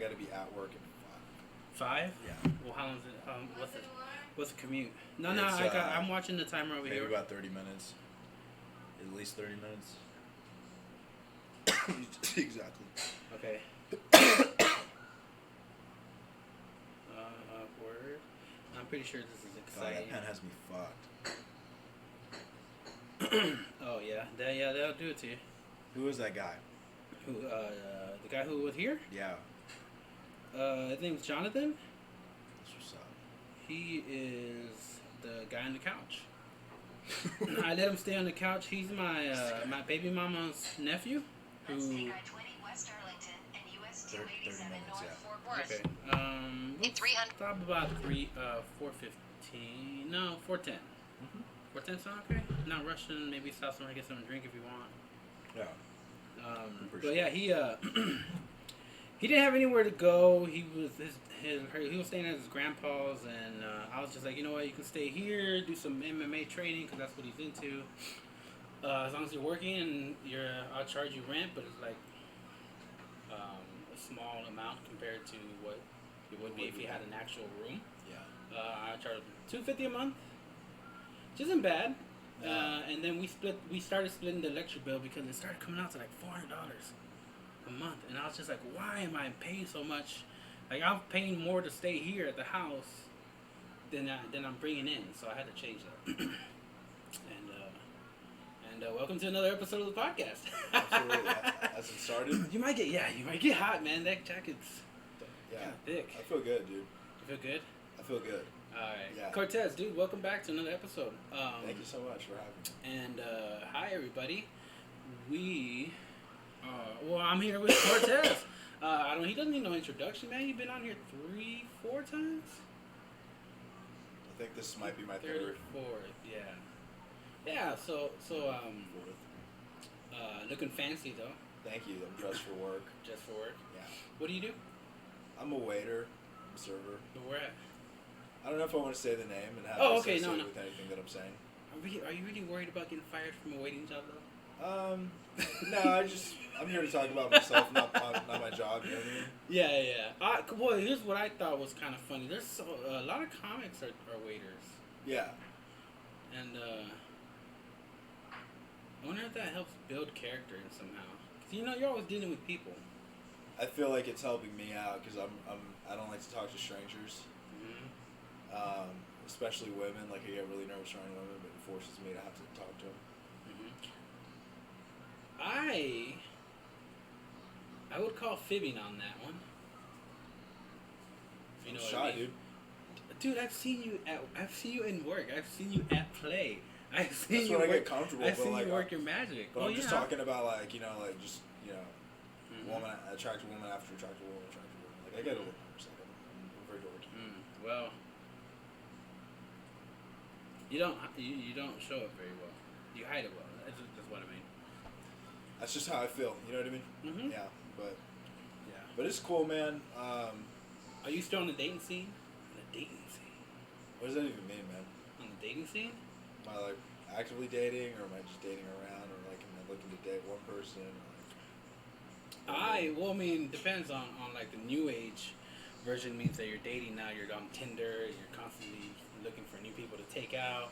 got to be at work at 5? Yeah. Well, how long is it? What's the commute? No, It's, I'm watching the timer over maybe here. about 30 minutes. At least 30 minutes. Exactly. Okay. Word. I'm pretty sure this is God, exciting. that pen has me fucked. Oh yeah, that'll do it to you. Who is that guy? Who? The guy who was here? Yeah. His name's Jonathan. That's what's up. He is the guy on the couch. I let him stay on the couch. He's my my baby mama's nephew. Who? Let's take I-20 West Arlington and US 287 minutes, North yeah. Fort Worth. Okay. In 300. Stop about 4:15. No, 4:10. Mm-hmm. 4:10 sound okay? Not rushing. Maybe stop somewhere, get something to drink if you want. Yeah. But yeah, he he didn't have anywhere to go. He was he was staying at his grandpa's, and I was just like, you know what, you can stay here, do some MMA training because that's what he's into. As long as you're working, and I'll charge you rent, but it's like a small amount compared to what it would be if you had an actual room. Yeah. I charge $250 a month, which isn't bad. And then we started splitting the electric bill because it started coming out to like $400 a month, and I was just like, why am I paying so much? Like, I'm paying more to stay here at the house than I'm bringing in, so I had to change that. and welcome to another episode of the podcast. Absolutely. Has it started? You might get hot, man. That jacket's Yeah. thick. I feel good, dude. You feel good? I feel good. All right. Yeah. Cortez, dude, welcome back to another episode. Thank you so much for having me. And hi, everybody. I'm here with Cortez. He doesn't need no introduction, man. You've been on here 3-4 times. I think this might be my Third third. or fourth, yeah. Yeah. So Fourth. looking fancy though. Thank you. I'm dressed for work. Just for work. Yeah. What do you do? I'm a waiter. I'm a server. Where at? I don't know if I want to say the name and have Oh, it okay, no, associated no. with anything that I'm saying. Are you really worried about getting fired from a waiting job though? No, I'm here to talk about myself, not my job. You know what I mean? Yeah. Well, here's what I thought was kind of funny. There's a lot of comics are waiters. Yeah. And I wonder if that helps build character in somehow. 'Cause you're always dealing with people. I feel like it's helping me out because I don't like to talk to strangers, especially women. Like I get really nervous around women, but it forces me to have to talk to them. I would call fibbing on that one. You I'm know shy, what I mean? dude. Dude, I've seen you in work. I've seen you at play. I've seen That's you when I work. get comfortable. I've but seen like, you work your magic. But I'm just talking about woman attractive woman after attractive woman. Like I get a little nervous. Like I'm very dorky. Well, you don't show it very well. You hide it well. That's what I mean. That's just how I feel. You know what I mean? Mm-hmm. Yeah, but Yeah. it's cool, man. Are you still on the dating scene? On the dating scene. What does that even mean, man? On the dating scene? Am I like actively dating, or am I just dating around, or like am I looking to date one person? Depends on like the new age version means that you're dating now. You're on Tinder. You're constantly looking for new people to take out.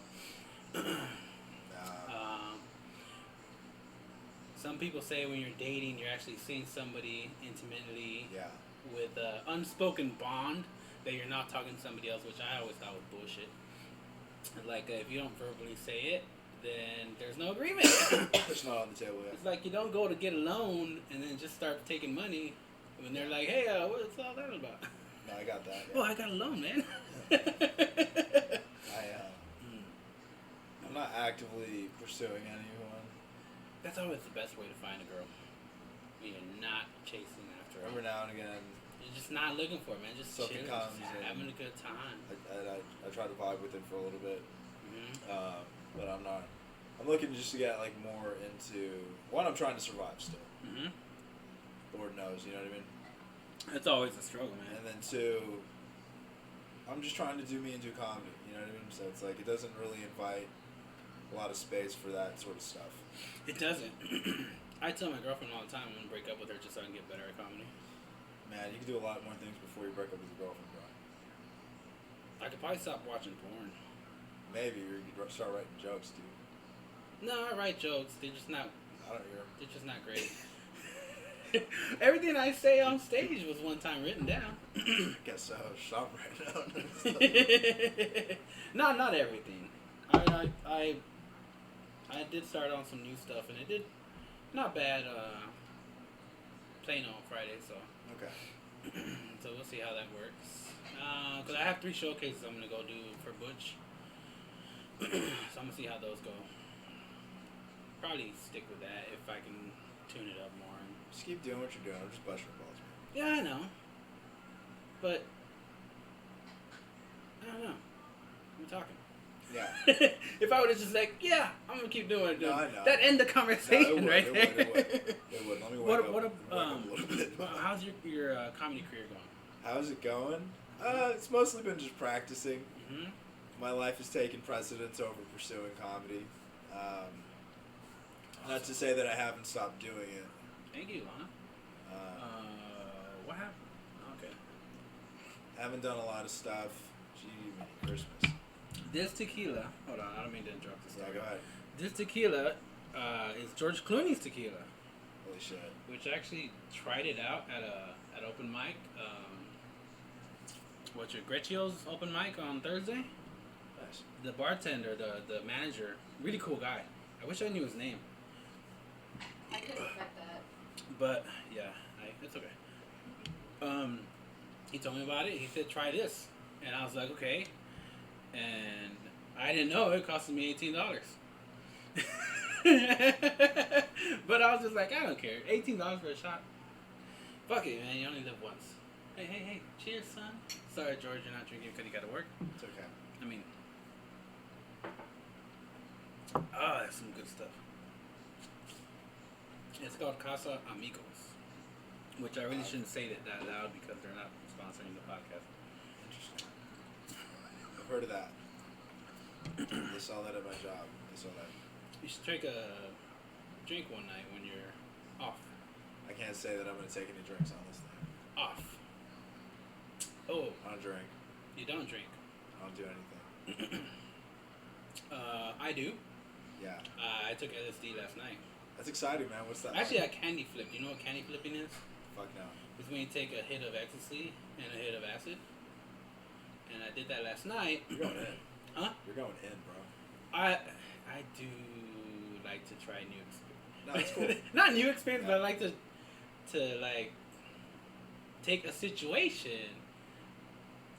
Some people say when you're dating, you're actually seeing somebody intimately with an unspoken bond that you're not talking to somebody else, which I always thought was bullshit. Like, if you don't verbally say it, then there's no agreement. It's not on the table yet. It's like you don't go to get a loan and then just start taking money when they're like, hey, what's all that about? No, I got that. Yeah. Oh, I got a loan, man. I'm not actively pursuing anyone. That's always the best way to find a girl. When you're not chasing after her. Every now and again, You're just not looking for it, man. Just something chilling, comes just and having a good time. I try to vibe with it for a little bit, Mm-hmm. but I'm not. I'm looking just to get like more into. One, I'm trying to survive still. Mm-hmm. Lord knows, you know what I mean. That's always a struggle, man. And then two, I'm just trying to do me and do comedy. You know what I mean? So it's like it doesn't really invite a lot of space for that sort of stuff. It doesn't. I tell my girlfriend all the time I'm gonna break up with her just so I can get better at comedy. Man, you can do a lot more things before you break up with your girlfriend, bro. I could probably stop watching porn. Maybe you could start writing jokes, dude. No, I write jokes. They're just not. I don't hear 'em. They're just not great. Everything I say on stage was one time written down. Guess so. Stop right now. Not everything. I did start on some new stuff, and it did not bad. Playing on Friday, so Okay. so we'll see how that works. Cause I have 3 showcases I'm gonna go do for Butch, so I'm gonna see how those go. Probably stick with that if I can tune it up more. Just keep doing what you're doing. I'm just busting your balls, man. Yeah, I know. But I don't know. I'm talking. Yeah. If I would have just like, yeah, I'm gonna keep doing it. No, I know. That end the conversation right there. It would. Let me wake up a little bit. How's your comedy career going? How's it going? It's mostly been just practicing. Mm-hmm. My life has taken precedence over pursuing comedy. Not to say that I haven't stopped doing it. Thank you, Lana. What happened? Okay. Haven't done a lot of stuff. Gee, man, Christmas. This tequila. Hold on, I don't mean to interrupt this. Yeah, go ahead. This tequila is George Clooney's tequila, Holy shit. which I actually tried it out at open mic. What's your Grecio's open mic on Thursday? Nice. The bartender, the manager, really cool guy. I wish I knew his name. I could expect that. But yeah, it's okay. He told me about it. He said, "Try this," and I was like, "Okay." And I didn't know it costed me $18. But I was just like, I don't care. $18 for a shot. Fuck it, man. You only live once. Hey. Cheers, son. Sorry, George, you're not drinking because you got to work. It's okay. I mean, that's some good stuff. It's called Casa Amigos, which I really shouldn't say that loud because they're not sponsoring the podcast. Interesting. I've heard of that. They saw that at my job. They saw that. You should take a drink one night when you're off. I can't say that I'm going to take any drinks on this thing. Off. Oh, I don't drink. you don't drink. I don't do anything. I do. Yeah. I took LSD last night. That's exciting, man. What's that? Actually, I candy flipped. You know what candy flipping is? Fuck no. It's when you take a hit of ecstasy and a hit of acid. And I did that last night. You're going in. Huh? You're going in, bro. I do like to try new experiences. No, it's cool. Not new experience, Yeah. but I like to like take a situation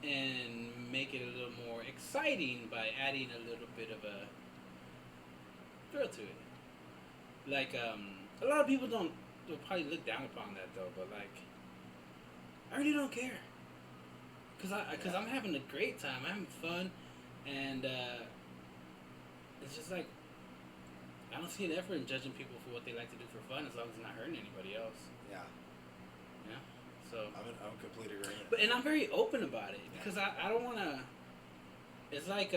and make it a little more exciting by adding a little bit of a thrill to it. Like a lot of people will probably look down upon that though, but like I really don't care. Cause I'm having a great time. I'm having fun, and it's just like I don't see an effort in judging people for what they like to do for fun, as long as it's not hurting anybody else. Yeah. Yeah. So. I'm in complete agreement. And I'm very open about it because I don't want to. It's like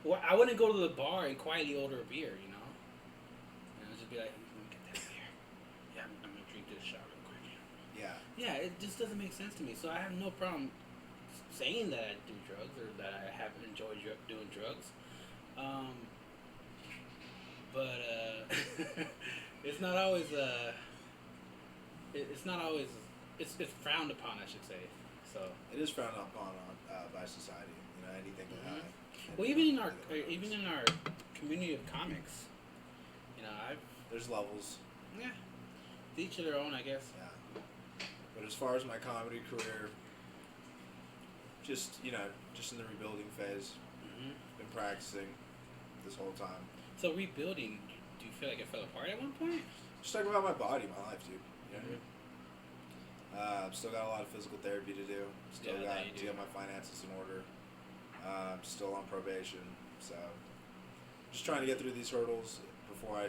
well, I wouldn't go to the bar and quietly order a beer, you know. And I'd just be like, let me get that beer. Yeah, I'm gonna drink this shot real quick. Yeah. Yeah, it just doesn't make sense to me. So I have no problem saying that I do drugs or that I have enjoyed doing drugs. But it's not always it's frowned upon, I should say. So It is frowned upon by society. You know, anything that well, even in our community of comics, you know, there's levels. yeah, each of their own, I guess. Yeah. But as far as my comedy career, just in the rebuilding phase. Mm-hmm. Been practicing this whole time. So rebuilding, do you feel like it fell apart at one point? Just talking about my body, my life, dude. You know what I mean? Still got a lot of physical therapy to do. Still got to get my finances in order. Still on probation, so just trying to get through these hurdles before I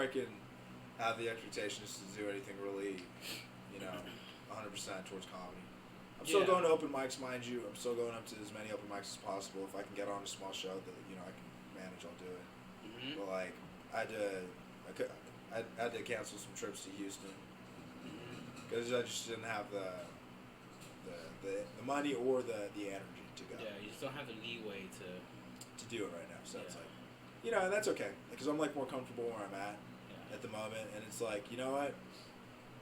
can have the expectations to do anything really, 100% towards comedy. I'm still going to open mics, mind you. I'm still going up to as many open mics as possible. If I can get on a small show that I can manage, I'll do it. Mm-hmm. But like I had to cancel some trips to Houston because I just didn't have the money or the energy to go. Yeah, you just don't have the leeway to do it right now. So it's like, and that's okay because I'm like more comfortable where I'm at the moment, and it's like, you know what,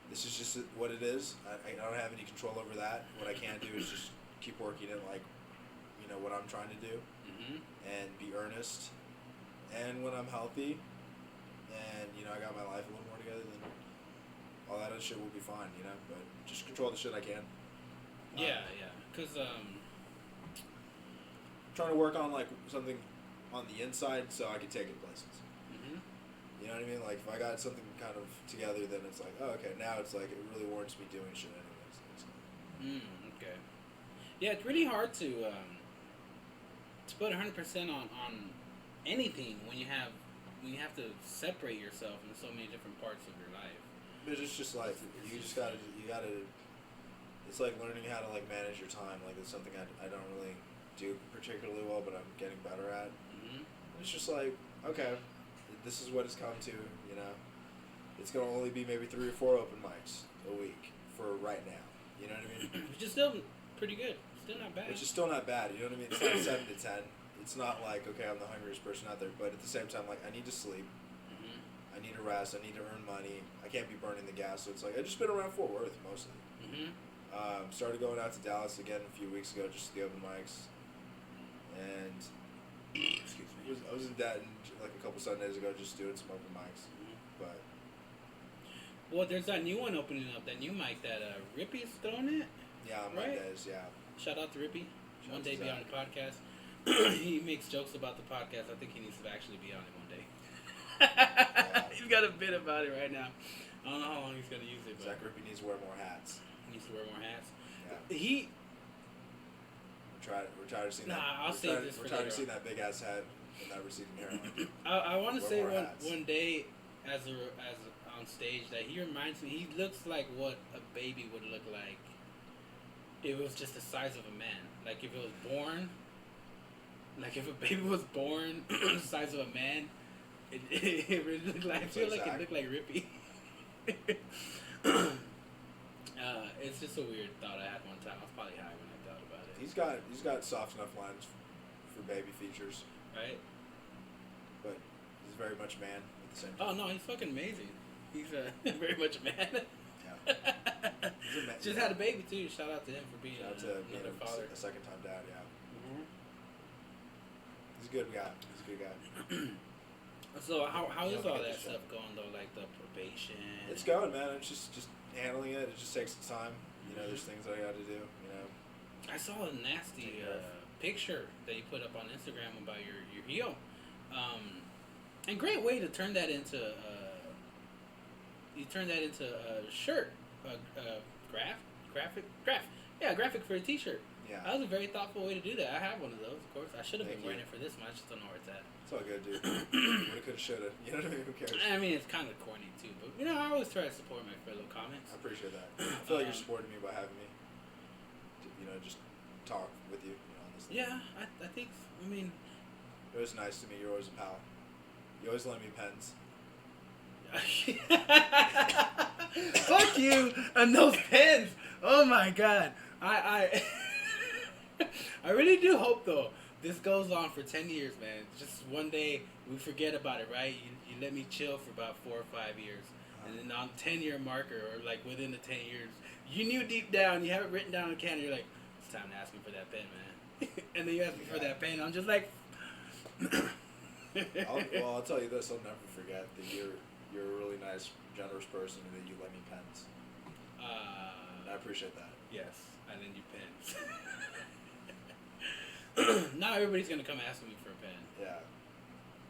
this is just what it is. I don't have any control over that. What I can do is just keep working at like, what I'm trying to do, and be earnest. And when I'm healthy, and I got my life a little more together, then all that other shit will be fine. But just control the shit I can. Because trying to work on like something on the inside so I can take it places. You know what I mean? Like if I got something kind of together, then it's like, oh, okay, now it's like it really warrants me doing shit anyways. Okay. Yeah, it's really hard to put 100% on anything when you have to separate yourself in so many different parts of your life. But it's just like you gotta. It's like learning how to like manage your time. Like it's something I don't really do particularly well, but I'm getting better at. It's just like, okay, this is what it's come to. It's gonna only be maybe 3 or 4 open mics a week for right now. You know what I mean? Which is still pretty good. Still not bad. Which is still not bad. You know what I mean? It's not 7 to 10. It's not like, okay, I'm the hungriest person out there, but at the same time, like I need to sleep. I need to rest. I need to earn money. I can't be burning the gas. So it's like I just been around Fort Worth mostly. Started going out to Dallas again a few weeks ago, just to the open mics. And excuse me, I was in Denton like a couple Sundays ago, just doing some open mics. But there's that new one opening up. That new mic that Rippy's throwing it. Yeah, on Mondays. Yeah. Shout out to Rippy. One day be on the podcast. He makes jokes about the podcast. I think he needs to actually be on it one day. He's got a bit about it right now. I don't know how long he's gonna use it. Zach Rippy needs to wear more hats. He needs to wear more hats. Yeah. We're trying to see that. I'll save this for We're trying to see that big ass head and that receding hairline. I want to say one day as on stage that he reminds me. He looks like what a baby would look like. It was just the size of a man. Like if it was born. Like if a baby was born the size of a man, it really looked like. I feel like it looked like Rippy. It's just a weird thought I had one time. I was probably high when I thought about it. He's got soft enough lines for baby features, right? But he's very much man at the same time. Oh no, he's fucking amazing. He's very much a man. Yeah. Just had a baby too. Shout out to him for being another father. A second-time dad. Yeah. He's a good guy. He's a good guy. So how is all that stuff going though? Like the probation? It's going, man. It's just handling it. It just takes time. There's things that I got to do. I saw a nasty picture that you put up on Instagram about your heel. And great way to turn that into a shirt, graphic for a T-shirt. Yeah. That was a very thoughtful way to do that. I have one of those, of course. I should have been wearing it for this one. I just don't know where it's at. It's all good, dude. Woulda, coulda, shoulda. You know what I mean? Who cares? I mean, it's kind of corny too, but I always try to support my fellow comics. I appreciate that. I feel like you're supporting me by having me, just talk with you. On this thing. Yeah, I think. I mean, it was nice to me. You're always a pal. You always lend me pens. Fuck you and those pens. Oh my god. I really do hope though this goes on for 10 years, man. Just one day we forget about it, right? You let me chill for about 4 or 5 years, and then on 10-year marker or like within the 10 years, you knew deep down, you have it written down on the can. You're like, it's time to ask me for that pen, man. And then you ask me for that pen. I'm just like. I'll tell you this. I'll never forget that you're a really nice, generous person, and that you lend me pens. I appreciate that. Yes, I lend you pens. Not everybody's gonna come asking me for a pen. Yeah.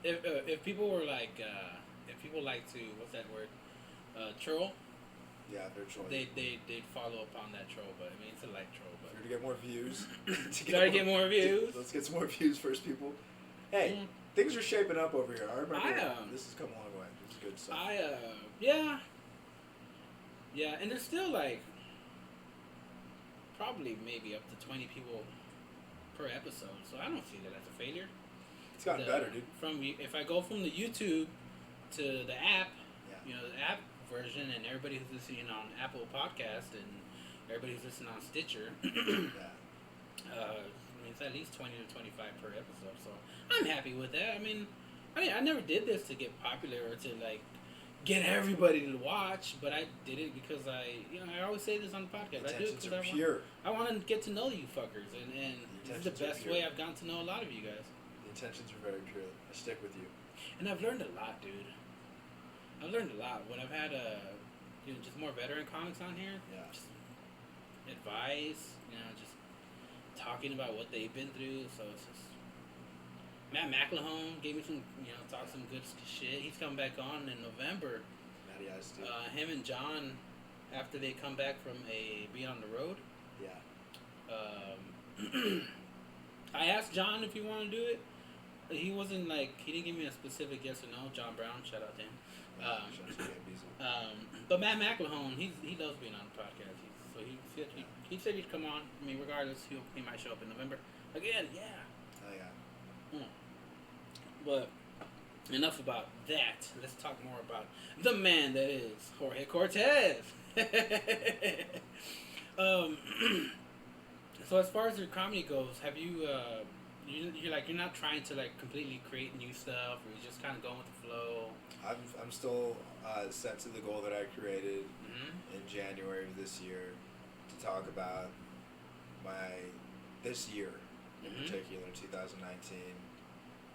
If people were like, if people like to, what's that word? Troll. Yeah, they're trolling. They'd follow up on that troll, but I mean it's a light troll. But to get more views. Gotta get more views. Let's get some more views first, people. Hey, things are shaping up over here. I remember this has come a long way. This is good stuff. Yeah, and there's still like probably maybe up to 20 people per episode, so I don't see that as a failure. It's gotten better, dude. If I go from the YouTube to the app, the app version, and everybody who's listening on Apple Podcast and everybody who's listening on Stitcher, It's at least 20 to 25 per episode, so I'm happy with that. I mean, I never did this to get popular or to like get everybody to watch, but I did it because I always say this on the podcast. I do it because I want to get to know you fuckers, and this is the best way I've gotten to know a lot of you guys. The intentions are very pure. I stick with you. And I've learned a lot, dude. I've learned a lot. When I've had just more veteran comics on here, just advice, just talking about what they've been through. So it's just Matt McElhone gave me some, talk some good shit. He's coming back on in November. Matty Ice too. Him and John, after they come back from being on the road. Yeah. I asked John if he wanted to do it. He wasn't he didn't give me a specific yes or no. John Brown, shout out to him. But Matt McElhone, he loves being on the podcast. He said he'd come on. I mean, regardless, he might show up in November again. Yeah. Oh yeah. But enough about that. Let's talk more about the man that is Jorge Cortez. So as far as your comedy goes, have you? You're not trying to completely create new stuff, or you're just kind of going with the flow. I'm still set to the goal that I created in January of this year to talk about this year in particular, 2019,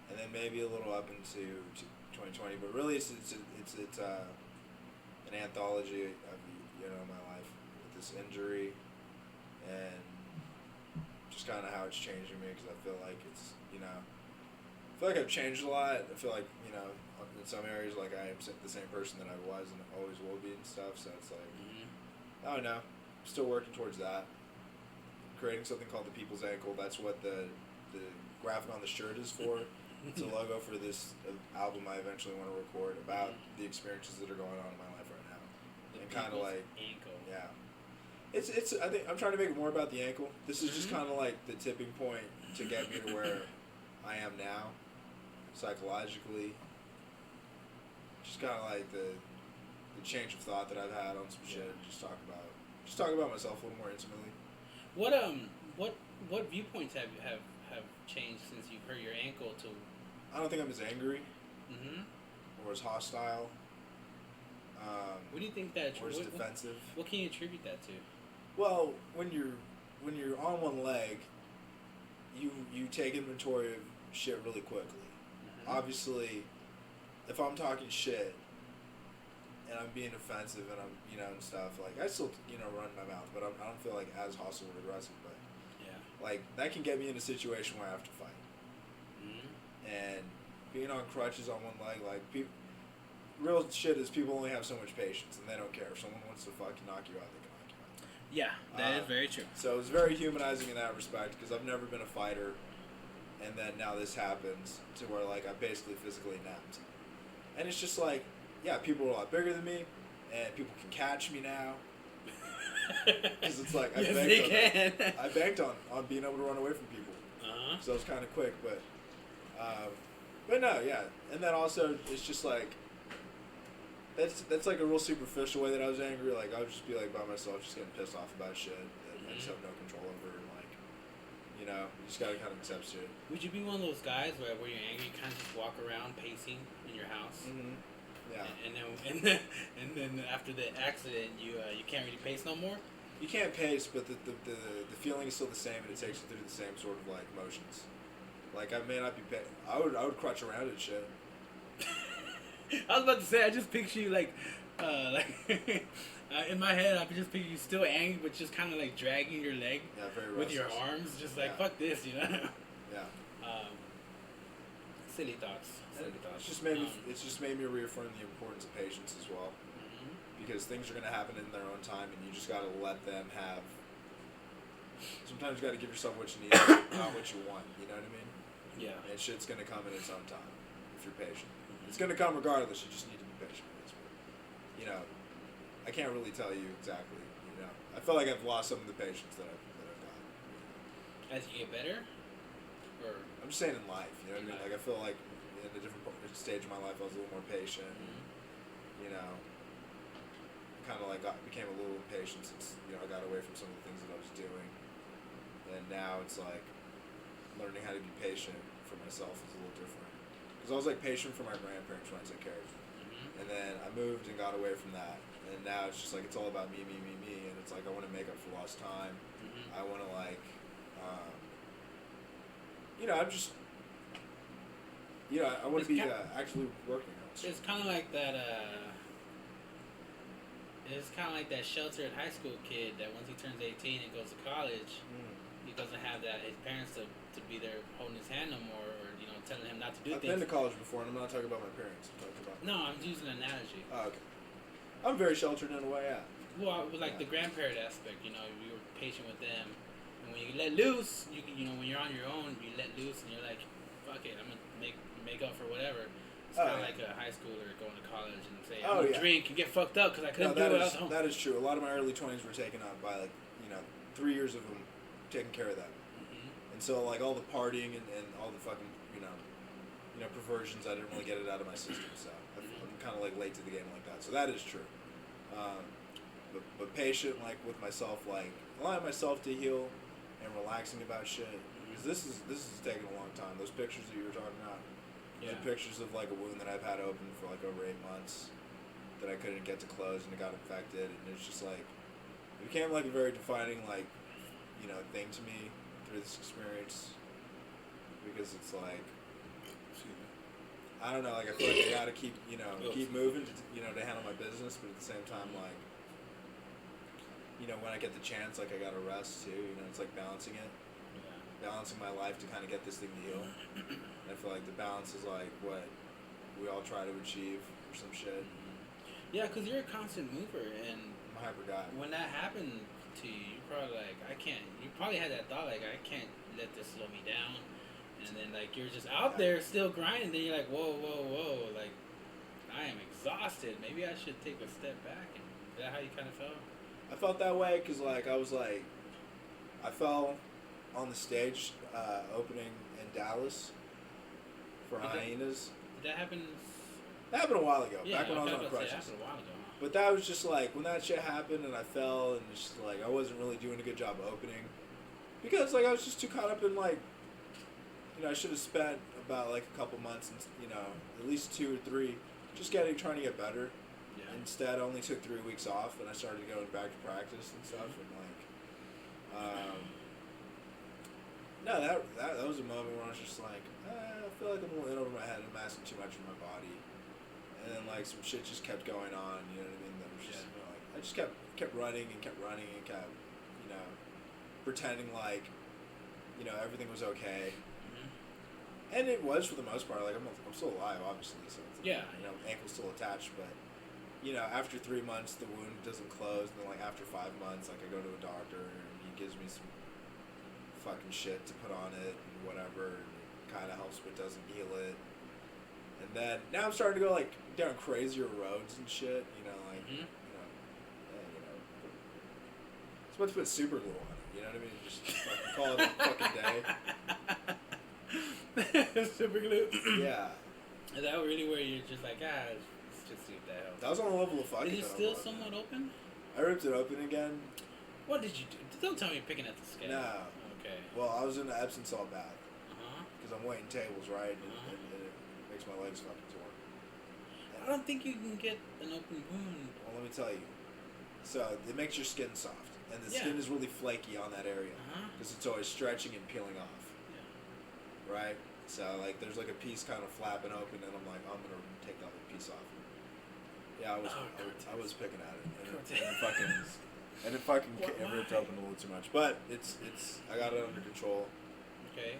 and then maybe a little up into 2020. But really, it's an anthology of my life with this injury and just kind of how it's changing me, because I feel like it's I feel like I've changed a lot. I feel like in some areas I am the same person that I was and always will be and stuff. So it's I don't know. I'm still working towards that. Creating something called the People's Ankle. That's what the graphic on the shirt is for. It's a logo for this album I eventually want to record about the experiences that are going on in my life right now. And kind of ankle. Yeah. It's. I think I'm trying to make it more about the ankle. This is just kind of the tipping point to get me to where I am now, psychologically. Just kind of the change of thought that I've had on some shit. Just talk about myself a little more intimately. What viewpoints have changed since you've hurt your ankle to? I don't think I'm as angry. Or as hostile. What do you think that? Or as defensive. What can you attribute that to? Well, when you're on one leg, you take inventory of shit really quickly. Obviously, if I'm talking shit and I'm being offensive and I'm and stuff, I still run my mouth, but I don't feel as hostile or aggressive. But that can get me in a situation where I have to fight. And being on crutches on one leg, real shit is people only have so much patience and they don't care. If someone wants to fucking knock you out, they can knock you out. Yeah, that is very true. So it's very humanizing in that respect, because I've never been a fighter, and then now this happens to where I basically physically napped. And it's just people are a lot bigger than me, and people can catch me now. Because it's I banked on being able to run away from people. So I was kind of quick, but no, yeah. And then also, it's just that's a real superficial way that I was angry. I would just be by myself, just getting pissed off about shit that I just have no control over. And you just gotta kind of accept shit. Would you be one of those guys where you're angry, you kind of just walk around pacing in your house? Yeah. And then after the accident, you can't really pace no more. You can't pace, but the feeling is still the same, and it takes you through the same sort of motions. I may not be. I would crutch around and shit. I was about to say, I just picture you in my head, I could just picture you still angry, but just kind of dragging your leg with your arms, just fuck this, Yeah. Silly thoughts. It's just made me reaffirm the importance of patience as well, because things are gonna happen in their own time, and you just gotta let them have. Sometimes you gotta give yourself what you need, not what you want. You know what I mean? Yeah. And shit's gonna come in its own time if you're patient. It's gonna come regardless. You just need to be patient. I can't really tell you exactly. I feel like I've lost some of the patience that I've got. As you get better, or I'm just saying in life. You know what I mean? I feel like in a different stage of my life, I was a little more patient. Kind of became a little impatient since I got away from some of the things that I was doing, and now it's like learning how to be patient for myself is a little different. Because I was like patient for my grandparents when I took care of them. And then I moved and got away from that. And now it's just like it's all about me. And it's like I want to make up for lost time. I want to like, I'm just, I want to be actually working on it. It's kind of like that. It's kind of like that sheltered high school kid that once he turns 18 and goes to college, he doesn't have his parents to be there holding his hand no more, or telling him not to do things. I've been to college before, and I'm not talking about my parents. I'm talking about. No, I'm using an analogy. Oh, okay. I'm very sheltered in a way, yeah. Well, like the grandparent aspect, you were patient with them, and when you let loose, when you're on your own, you let loose, and you're like, fuck it, I'm gonna make up for whatever. It's kind of like a high schooler going to college and say, I'm gonna drink and get fucked up because I couldn't do it at home. That is true. A lot of my early 20s were taken up by 3 years of them taking care of that. And so like all the partying and all the fucking perversions, I didn't really get it out of my system. So I'm kind of like late to the game like that. So that is true. But patient like with myself, like allowing myself to heal and relaxing about shit. Because this is taking a long time. Those pictures that you were talking about. The pictures of like a wound that I've had open for like over 8 months that I couldn't get to close and it got infected, and it's just like it became like a very defining thing to me through this experience, because it's like I don't know, like I feel like I gotta keep moving to handle my business, but at the same time like when I get the chance, like I gotta rest too. It's like balancing my life to kind of get this thing to heal. I feel like the balance is like what we all try to achieve or some shit. Yeah, because you're a constant mover, and I'm a hyper guy. When that happened to you, you're probably like, I can't. You probably had that thought like, I can't let this slow me down. And then like you're just out there still grinding. Then you're like, whoa, like I am exhausted. Maybe I should take a step back. And is that how you kind of felt? I felt that way because like I fell on the stage opening in Dallas for Hyenas. Did that happen? That happened a while ago. Yeah, back when I was on crutches. That happened a while ago. But that was just like when that shit happened and I fell, and it's just like I wasn't really doing a good job opening because like I was just too caught up in like I should have spent about like a couple months and at least 2 or 3 just trying to get better. Yeah. Instead, I only took 3 weeks off and I started going back to practice and stuff, and like no, that was a moment where I was just like, I feel like I'm a little in over my head. I'm asking too much of my body, and then like some shit just kept going on. You know what I mean? That was just like I just kept running and kept pretending like everything was okay, and it was for the most part. Like I'm still alive, obviously. So it's, ankle's still attached, but after 3 months the wound doesn't close. And then like after 5 months, like I go to a doctor and he gives me some fucking shit to put on it and whatever, and it kind of helps but doesn't heal it. And then now I'm starting to go like down crazier roads and shit, so let's put super glue on it, you know what I mean? Just fucking call it a fucking day. Super glue. Yeah. Is that really where you're just like, let's just see if that helps? That was on the level of fucking. Is it still somewhat open? I ripped it open again. What did you do? Don't tell me you're picking at the scale. No. Okay. Well, I was in the Epsom salt bath. Because I'm waiting tables, right? And it makes my legs fucking sore. I don't think you can get an open wound. Well, let me tell you. So, it makes your skin soft. And the skin is really flaky on that area. Because it's always stretching and peeling off. Yeah. Right? So, like, there's like a piece kind of flapping open, and I'm like, I'm going to take that piece off. Yeah, I was picking at it. And it fucking ripped open a little too much. But I got it under control. Okay.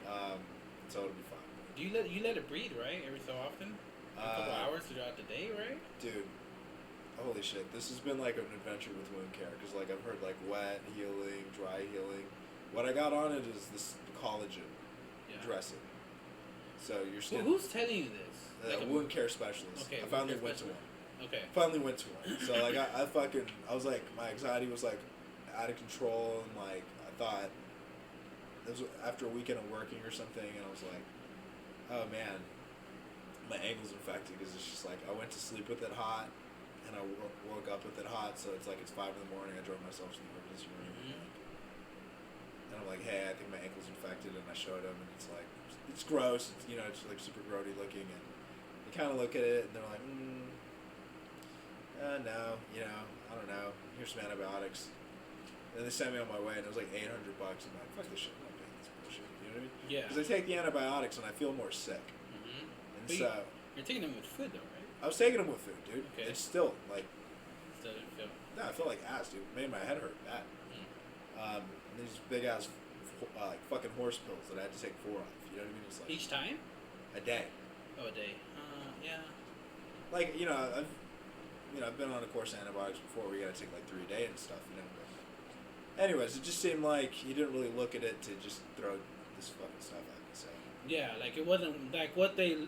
So it'll be fine. Do you let it breathe, right? Every so often? A couple hours throughout the day, right? Dude, holy shit. This has been like an adventure with wound care. Because like I've heard like wet healing, dry healing. What I got on it is this collagen dressing. So your skin... Well, who's telling you this? Like a wound care specialist. Okay, I finally went to one. Okay. Finally went to one. So like I was like, my anxiety was like out of control, and like I thought it was after a weekend of working or something, and I was like, oh man, my ankle's infected, because it's just like I went to sleep with it hot and I woke up with it hot, so it's like it's 5 a.m. I drove myself to the emergency room, and I'm like, like, hey, I think my ankle's infected, and I showed him, and it's gross. It's, it's like super grody looking, and they kind of look at it, and they're like, no, I don't know. Here's some antibiotics. And they sent me on my way, and it was like $800. I'm like, fuck this shit, I'm not paying this bullshit. You know what I mean? Yeah. Because I take the antibiotics, and I feel more sick. Mm-hmm. And but so you're taking them with food, though, right? I was taking them with food, dude. Okay. It's still like. Still didn't feel. No, I feel like ass, dude. It made my head hurt bad. And these big ass, like fucking horse pills that I had to take 4 of. You know what I mean? It's like each time. A day. Oh, a day. Yeah. Like I've been on a course of antibiotics before where you gotta take like 3 a day and stuff. But anyways, it just seemed like he didn't really look at it to just throw this fucking stuff at me. So. Yeah, like it wasn't like the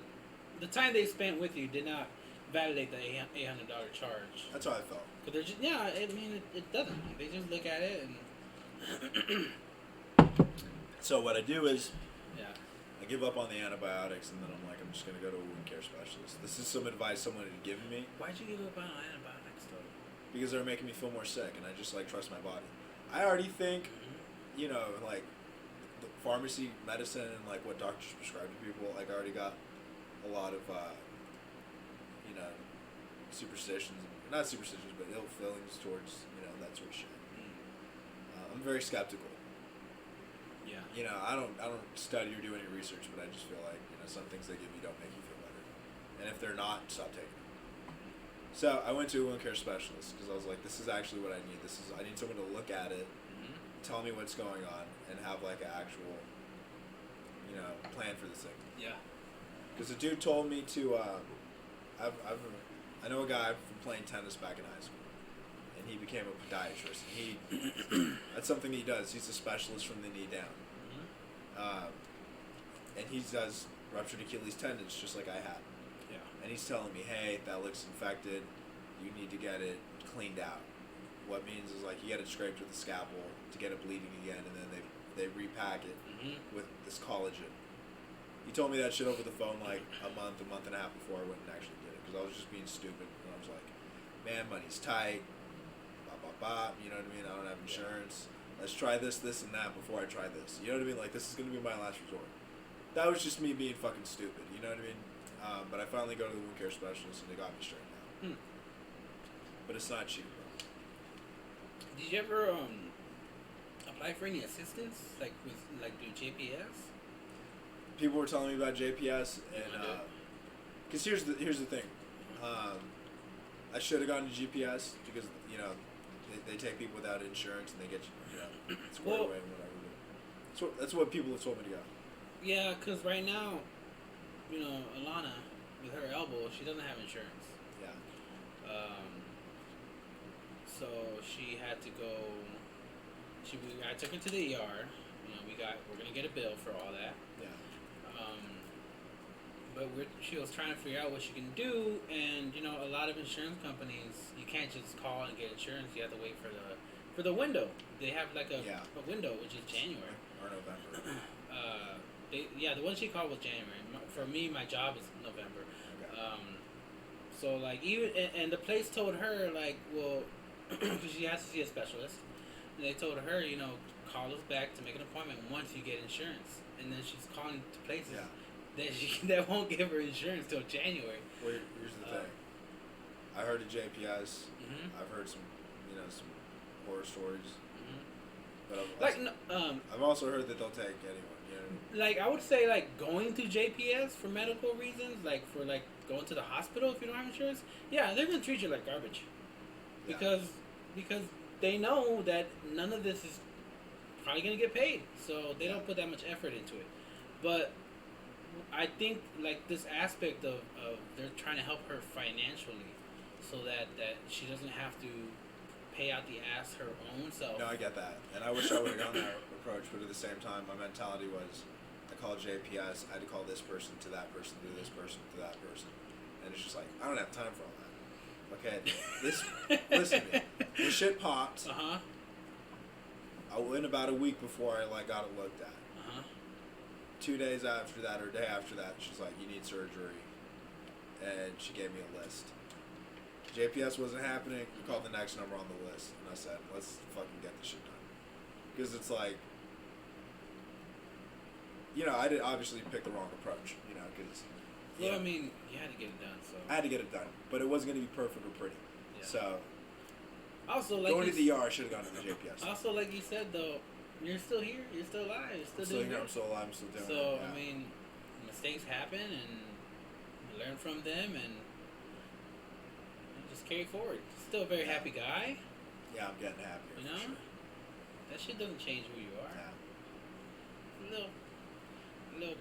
time they spent with you did not validate the $800 charge. That's how I felt. But they're just it doesn't. They just look at it and. So what I do is. Yeah. I give up on the antibiotics, and then I'm like, I'm just gonna go to a wound care specialist. This is some advice someone had given me. Why'd you give up on antibiotics though? Because they're making me feel more sick, and I just like trust my body. I already think, like the pharmacy medicine and like what doctors prescribe to people. Like I already got a lot of, superstitions, not superstitions, but ill feelings towards that sort of shit. I'm very skeptical. Yeah. I don't study or do any research, but I just feel like some things they give you don't make you feel better, and if they're not, stop taking them. So I went to a wound care specialist because I was like, this is actually what I need. I need someone to look at it, tell me what's going on, and have like an actual, plan for this thing. Yeah. Because the dude told me to, I know a guy from playing tennis back in high school. And he became a podiatrist. That's something he does. He's a specialist from the knee down. And he does ruptured Achilles tendons just like I had. Yeah. And he's telling me, hey, that looks infected. You need to get it cleaned out. What means is like you get it scraped with a scalpel to get it bleeding again, and then they repack it with this collagen. He told me that shit over the phone like a month and a half before I went and actually did it because I was just being stupid. And I was like, man, money's tight. You know what I mean? I don't have insurance. Let's try this, and that before I try this. You know what I mean? Like, this is going to be my last resort. That was just me being fucking stupid. You know what I mean? But I finally go to the wound care specialist, and they got me straightened out. But it's not cheap, bro. Did you ever apply for any assistance, like do JPS? People were telling me about JPS, and because here's the thing. I should have gone to GPS because they take people without insurance and they get you squared away and whatever. So that's what people have told me to go. Yeah, because right now, Alana with her elbow, she doesn't have insurance. Yeah. So she had to go. I took her to the ER. We're gonna get a bill for all that. Yeah. But she was trying to figure out what she can do, and a lot of insurance companies, you can't just call and get insurance. You have to wait for the window. They have like a window, which is January or November. The one she called was January. For me, my job is November. Okay. So like and the place told her like, well, because she has to see a specialist, and they told her, call us back to make an appointment once you get insurance, and then she's calling to places. Yeah. That won't give her insurance till January. Well, here's the thing. I heard of JPS. I've heard some horror stories. But I've also heard that they'll take anyone. Like I would say, like going to JPS for medical reasons, like for like going to the hospital if you don't have insurance. Yeah, they're gonna treat you like garbage. Because they know that none of this is probably gonna get paid, so they don't put that much effort into it. But I think like this aspect of they're trying to help her financially, so that she doesn't have to pay out the ass her own self. No, I get that, and I wish I would have gone that approach, but at the same time, my mentality was, I called JPS, I had to call this person to that person to this person to that person, and it's just like I don't have time for all that. Okay, listen to me. This shit popped. I went about a week before I got it looked at. 2 days after that, or a day after that, she's like, you need surgery. And she gave me a list. JPS wasn't happening. We called the next number on the list. And I said, let's fucking get this shit done. Because it's like, I did obviously pick the wrong approach. Because. Well, I mean, you had to get it done. So I had to get it done, but it wasn't going to be perfect or pretty. Yeah. So. Also, like going to the ER, I should have gone to the JPS. Also, like you said, though, you're still here. You're still alive. You're still doing it. I'm still alive. I'm still doing it. So, yeah. I mean, mistakes happen, and you learn from them, and you just carry forward. Still a very happy guy. Yeah, I'm getting happier. You know? Sure. That shit doesn't change who you are. Yeah. Little,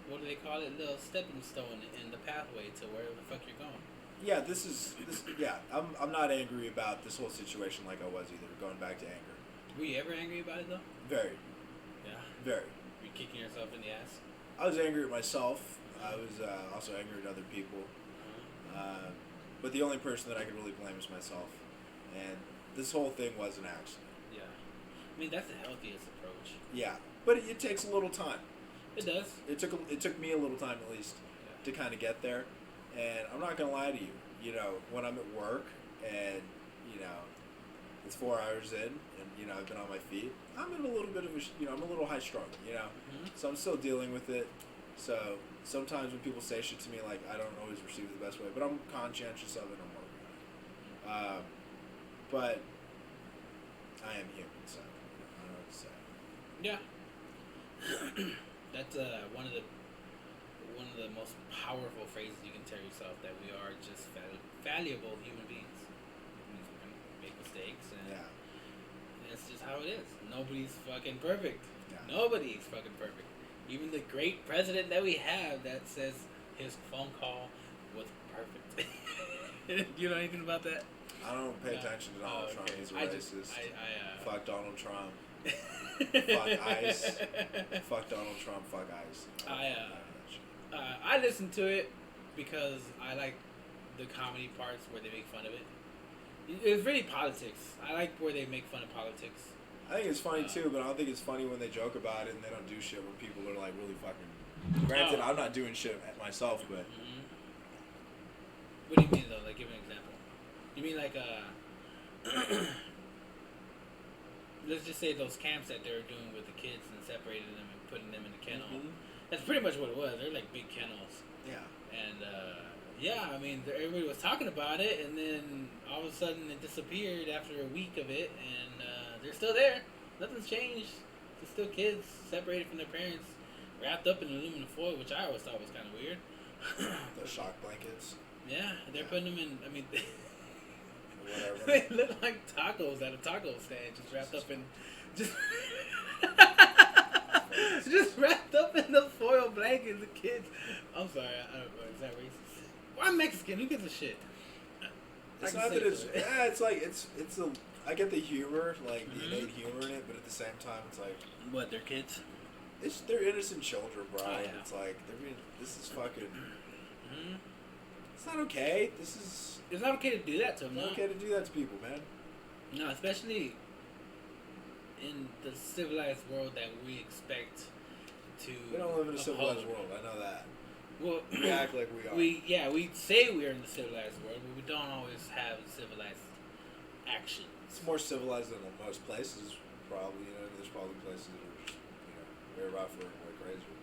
what do they call it? Little stepping stone in the pathway to wherever the fuck you're going. Yeah, yeah, I'm not angry about this whole situation like I was either, going back to anger. Were you ever angry about it, though? Very. Yeah? Very. Were you kicking yourself in the ass? I was angry at myself. I was also angry at other people. But the only person that I could really blame is myself. And this whole thing was an accident. Yeah. I mean, that's the healthiest approach. Yeah. But it takes a little time. It does. It took me a little time at least to kind of get there. And I'm not going to lie to you. When I'm at work and, it's 4 hours in and, I've been on my feet, I'm in a little bit of I'm a little high strung, Mm-hmm. So I'm still dealing with it. So sometimes when people say shit to me, like, I don't always receive it the best way, but I'm conscientious of it and I'm working on it. But I am human, so I don't know what to say. Yeah. That's one of the most powerful phrases you can tell yourself, that we are just valuable human beings. We can make mistakes, and that's just how it is. Nobody's fucking perfect. Yeah. Nobody's fucking perfect. Even the great president that we have that says his phone call was perfect. You know anything about that? I don't pay attention to Donald Trump. He's a racist. Fuck Donald Trump. Fuck ICE. Fuck Donald Trump. Fuck ICE. I listen to it because I like the comedy parts where they make fun of it. It's really politics. I like where they make fun of politics. I think it's funny too, but I don't think it's funny when they joke about it and they don't do shit when people are like really fucking. Granted, I'm not doing shit myself, but. Mm-hmm. What do you mean though? Like, give an example. You mean like let's just say those camps that they were doing with the kids and separating them and putting them in a kennel. Mm-hmm. That's pretty much what it was. They're like big kennels. Yeah. And I mean, everybody was talking about it, and then all of a sudden it disappeared after a week of it, and they're still there. Nothing's changed. They're still kids separated from their parents, wrapped up in aluminum foil, which I always thought was kind of weird. The shock blankets. Yeah, they're putting them in. I mean. Whatever. They look like tacos at a taco stand, just wrapped up in, just wrapped up in the foil blankets. The kids. I'm sorry, I don't know. Is that racist? Well, I'm Mexican. Who gives a shit? It's not that it's. Yeah, it's like it's a. I get the humor, like the innate humor in it, but at the same time, it's like. What? They're kids. They're innocent children, bro. Oh, yeah. It's like this is fucking. Mm-hmm. It's not okay. It's not okay to do that to them. It's not okay to do that to people, man. No, especially in the civilized world that we expect to. We don't live in a civilized world. I know that. Well, we act like we are. We say we're in the civilized world, but we don't always have civilized action. It's more civilized than most places, probably. There's probably places that are just, way rougher and way crazier.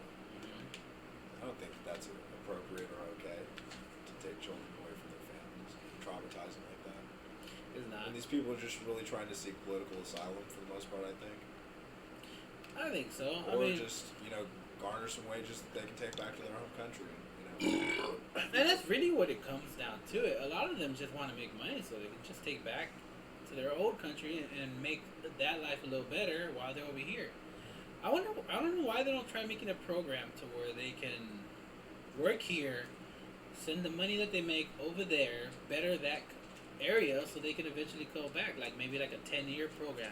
I don't think that's appropriate or okay to take children away from their families, traumatize them like that. It's not. And these people are just really trying to seek political asylum for the most part, I think. I think so. Or just, garner some wages that they can take back to their home country. And that's really what it comes down to. A lot of them just want to make money so they can just take back to their old country and make that life a little better while they're over here. I don't know why they don't try making a program to where they can work here, send the money that they make over there, better that area so they can eventually go back. Like maybe like a 10-year program.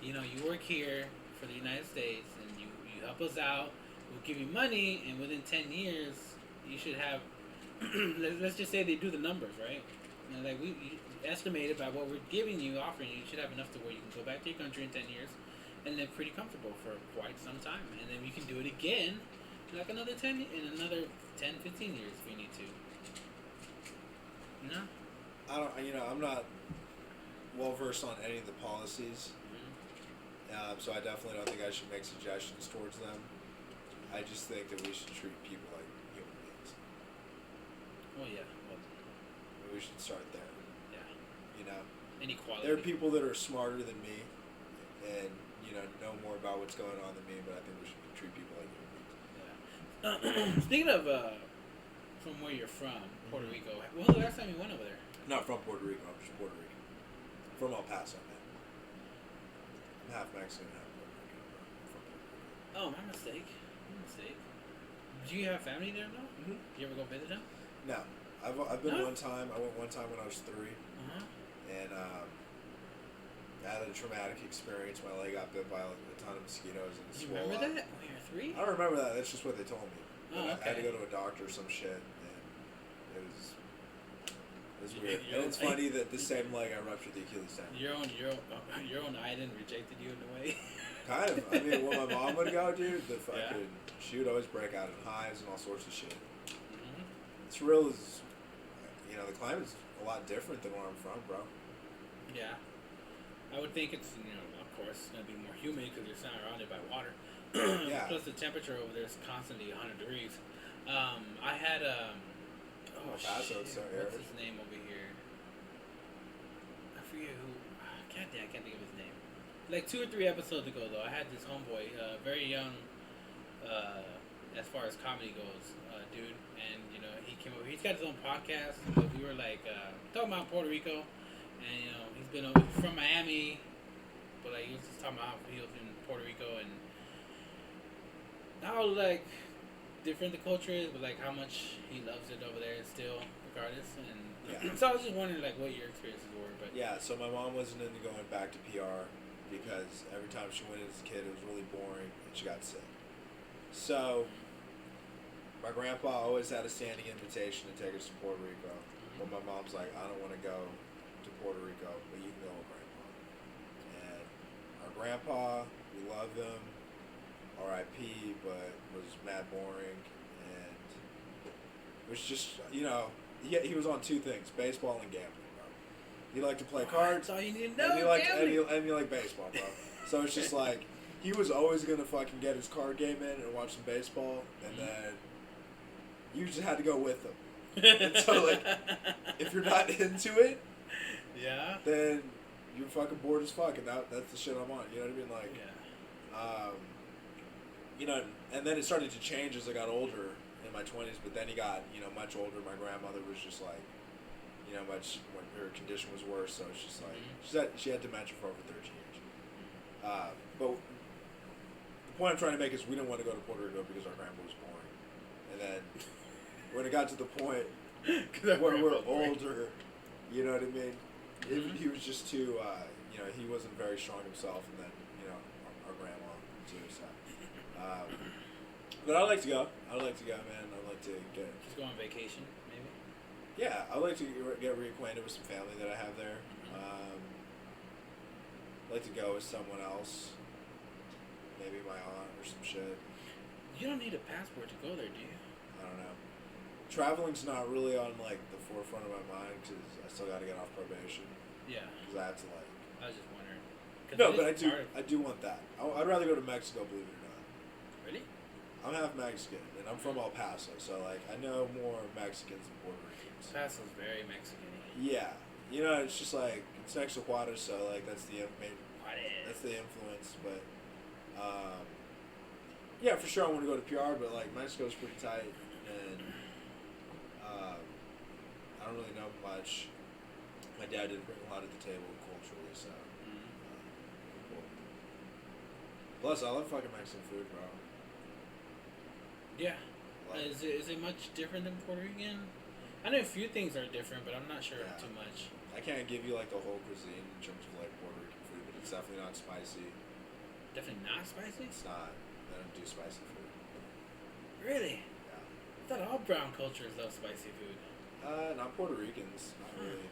You work here for the United States and you help us out, we'll give you money, and within 10 years you should have, let's just say they do the numbers, right? Like we estimated by what we're giving you, offering you should have enough to where you can go back to your country in 10 years and live pretty comfortable for quite some time. And then we can do it again like another 10, 15 years if we need to. No? I'm not well versed on any of the policies. So I definitely don't think I should make suggestions towards them. I just think that we should treat people like human beings. Well, yeah. Well, We should start there. yeah. You know? Inequality. There are people that are smarter than me and, know more about what's going on than me, but I think we should treat people like human beings. Yeah. Speaking of from where you're from, Puerto Rico, when was the last time you went over there? Not from Puerto Rico, I'm just Puerto Rican. From El Paso, man. I'm half Mexican, half Puerto Rican. From Puerto Rico. Oh, my mistake. Do you have family there now? Mm-hmm. Did you ever go visit them? No. I've been No? one time. I went one time when I was 3. Uh-huh. And I had a traumatic experience. My leg got bit by a ton of mosquitoes and You swole remember up. that when you were 3? I don't remember that. That's just what they told me. Oh, I had to okay. go to a doctor or some shit, and it was weird. Your And it's own- funny that the same leg I ruptured the Achilles tendon. Your own idol rejected you in a way. Kind of. I mean, when my mom would go, dude, Yeah. she would always break out in hives and all sorts of shit. Mm-hmm. It's real as, the climate's a lot different than where I'm from, bro. Yeah. I would think it's, of course, going to be more humid because you're surrounded by water. Yeah. Plus the temperature over there is constantly 100 degrees. I had El Paso, it's so what's arid. his name over here? I forget who. I can't think of his name. Like 2 or 3 episodes ago, though, I had this homeboy, very young, as far as comedy goes, dude, and he came over. He's got his own podcast, but we were like talking about Puerto Rico, and he's been from Miami, but like he was just talking about how he was in Puerto Rico and how like different the culture is, but like how much he loves it over there still, regardless. And Yeah. so I was just wondering like what your experiences were, but Yeah, so my mom wasn't into going back to PR because every time she went as a kid, it was really boring and she got sick. So my grandpa always had a standing invitation to take us to Puerto Rico. But my mom's like, I don't want to go to Puerto Rico, but you can go with Grandpa. And our grandpa, we love him, R.I.P., but was mad boring. And it was just, he was on 2 things, baseball and gambling, bro. He liked to play cards. That's all you need to know. And he liked gambling. baseball, bro. So it's just like, he was always going to fucking get his card game in and watch some baseball, and then you just had to go with him. And so, like, if you're not into it, yeah, then you're fucking bored as fuck, and that's the shit I'm on. You know what I mean? Like, yeah. And then it started to change as I got older in my 20s. But then he got, much older. My grandmother was just like, much when her condition was worse. So it's just like she had dementia for over 13 years. But the point I'm trying to make is we didn't want to go to Puerto Rico because our grandpa was boring, and then. When it got to the point where we're older, you know what I mean? He was just too, he wasn't very strong himself, and then, our grandma, too, so. But I'd like to go. Man. I'd like to get... Just go on vacation, maybe? Yeah, I'd like to get reacquainted with some family that I have there. I'd like to go with someone else. Maybe my aunt or some shit. You don't need a passport to go there, do you? I don't know. Traveling's not really on like the forefront of my mind because I still got to get off probation. Yeah. Because I have to like. I was just wondering. No, but I do want that. I'd rather go to Mexico, believe it or not. Really? I'm half Mexican and I'm from El Paso, so like I know more Mexicans than Puerto Ricans. Paso's very Mexican-y. Yeah, it's just like it's next to Juarez, so like that's the influence. But yeah, for sure I want to go to PR, but like Mexico's pretty tight and. I don't really know much. My dad didn't bring a lot to the table culturally, so. Cool. Plus, I love fucking Mexican food, bro. Yeah. Is it much different than Puerto Rican? I know a few things are different, but I'm not sure too much. I can't give you like the whole cuisine in terms of like Puerto Rican food, but it's definitely not spicy. Definitely not spicy? It's not. They don't do spicy food. Really? Yeah. I thought all brown cultures love spicy food. Not Puerto Ricans. Not really.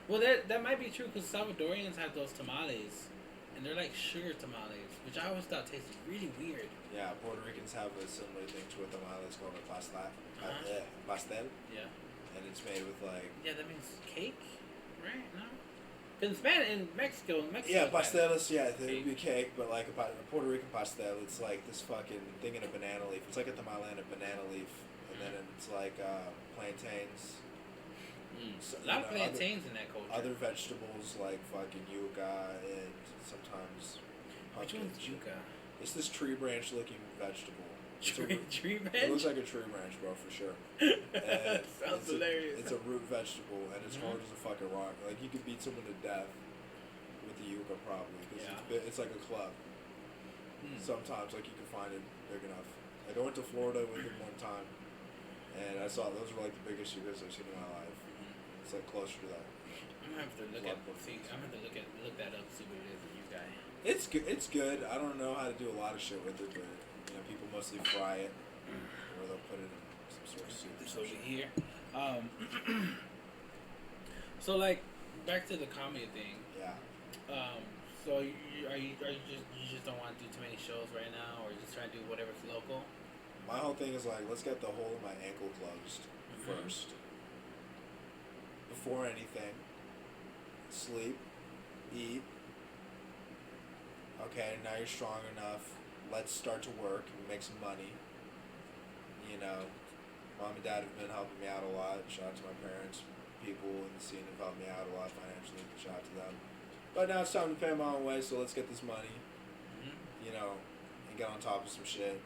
Well, that might be true because Salvadorians have those tamales, and they're like sugar tamales, which I always thought tasted really weird. Yeah, Puerto Ricans have a similar thing to a tamale. It's called a pastel. Uh-huh. Pastel. Yeah. And it's made with like. Yeah, that means cake, right? No. In Mexico. Yeah, pastelas, yeah, it would be cake, but like a Puerto Rican pastel, it's like this fucking thing in a banana leaf. It's like a tamale in a banana leaf, and then it's like plantains. So, a lot of plantains in that culture. Other vegetables like fucking yuca and sometimes pumpkins. Which one's yuca? It's this tree branch looking vegetable. Tree branch? It looks like a tree branch, bro, for sure. And sounds hilarious. It's a root vegetable, and it's hard as a fucking rock. Like, you could beat someone to death with the yucca, probably. It's like a club. Sometimes, like, you can find it big enough. Like, I went to Florida with it one time, and I saw those were, like, the biggest yuccas I've seen in my life. It's, like, closer to that. I'm gonna have to look look that up, see what it is in yucca. It's good. It's good. I don't know how to do a lot of shit with it, but... You know, people mostly fry it, or they'll put it in some sort of soup. So here, so like back to the comedy thing. Yeah. So you just don't want to do too many shows right now, or just try to do whatever's local? My whole thing is like, let's get the hole in my ankle closed first. Before anything, sleep, eat. Okay, now you're strong enough. Let's start to work and make some money. You know, mom and dad have been helping me out a lot. Shout out to my parents. People in the scene have helped me out a lot financially. Shout out to them. But now it's time to pay my own way, so let's get this money. You know, and get on top of some shit.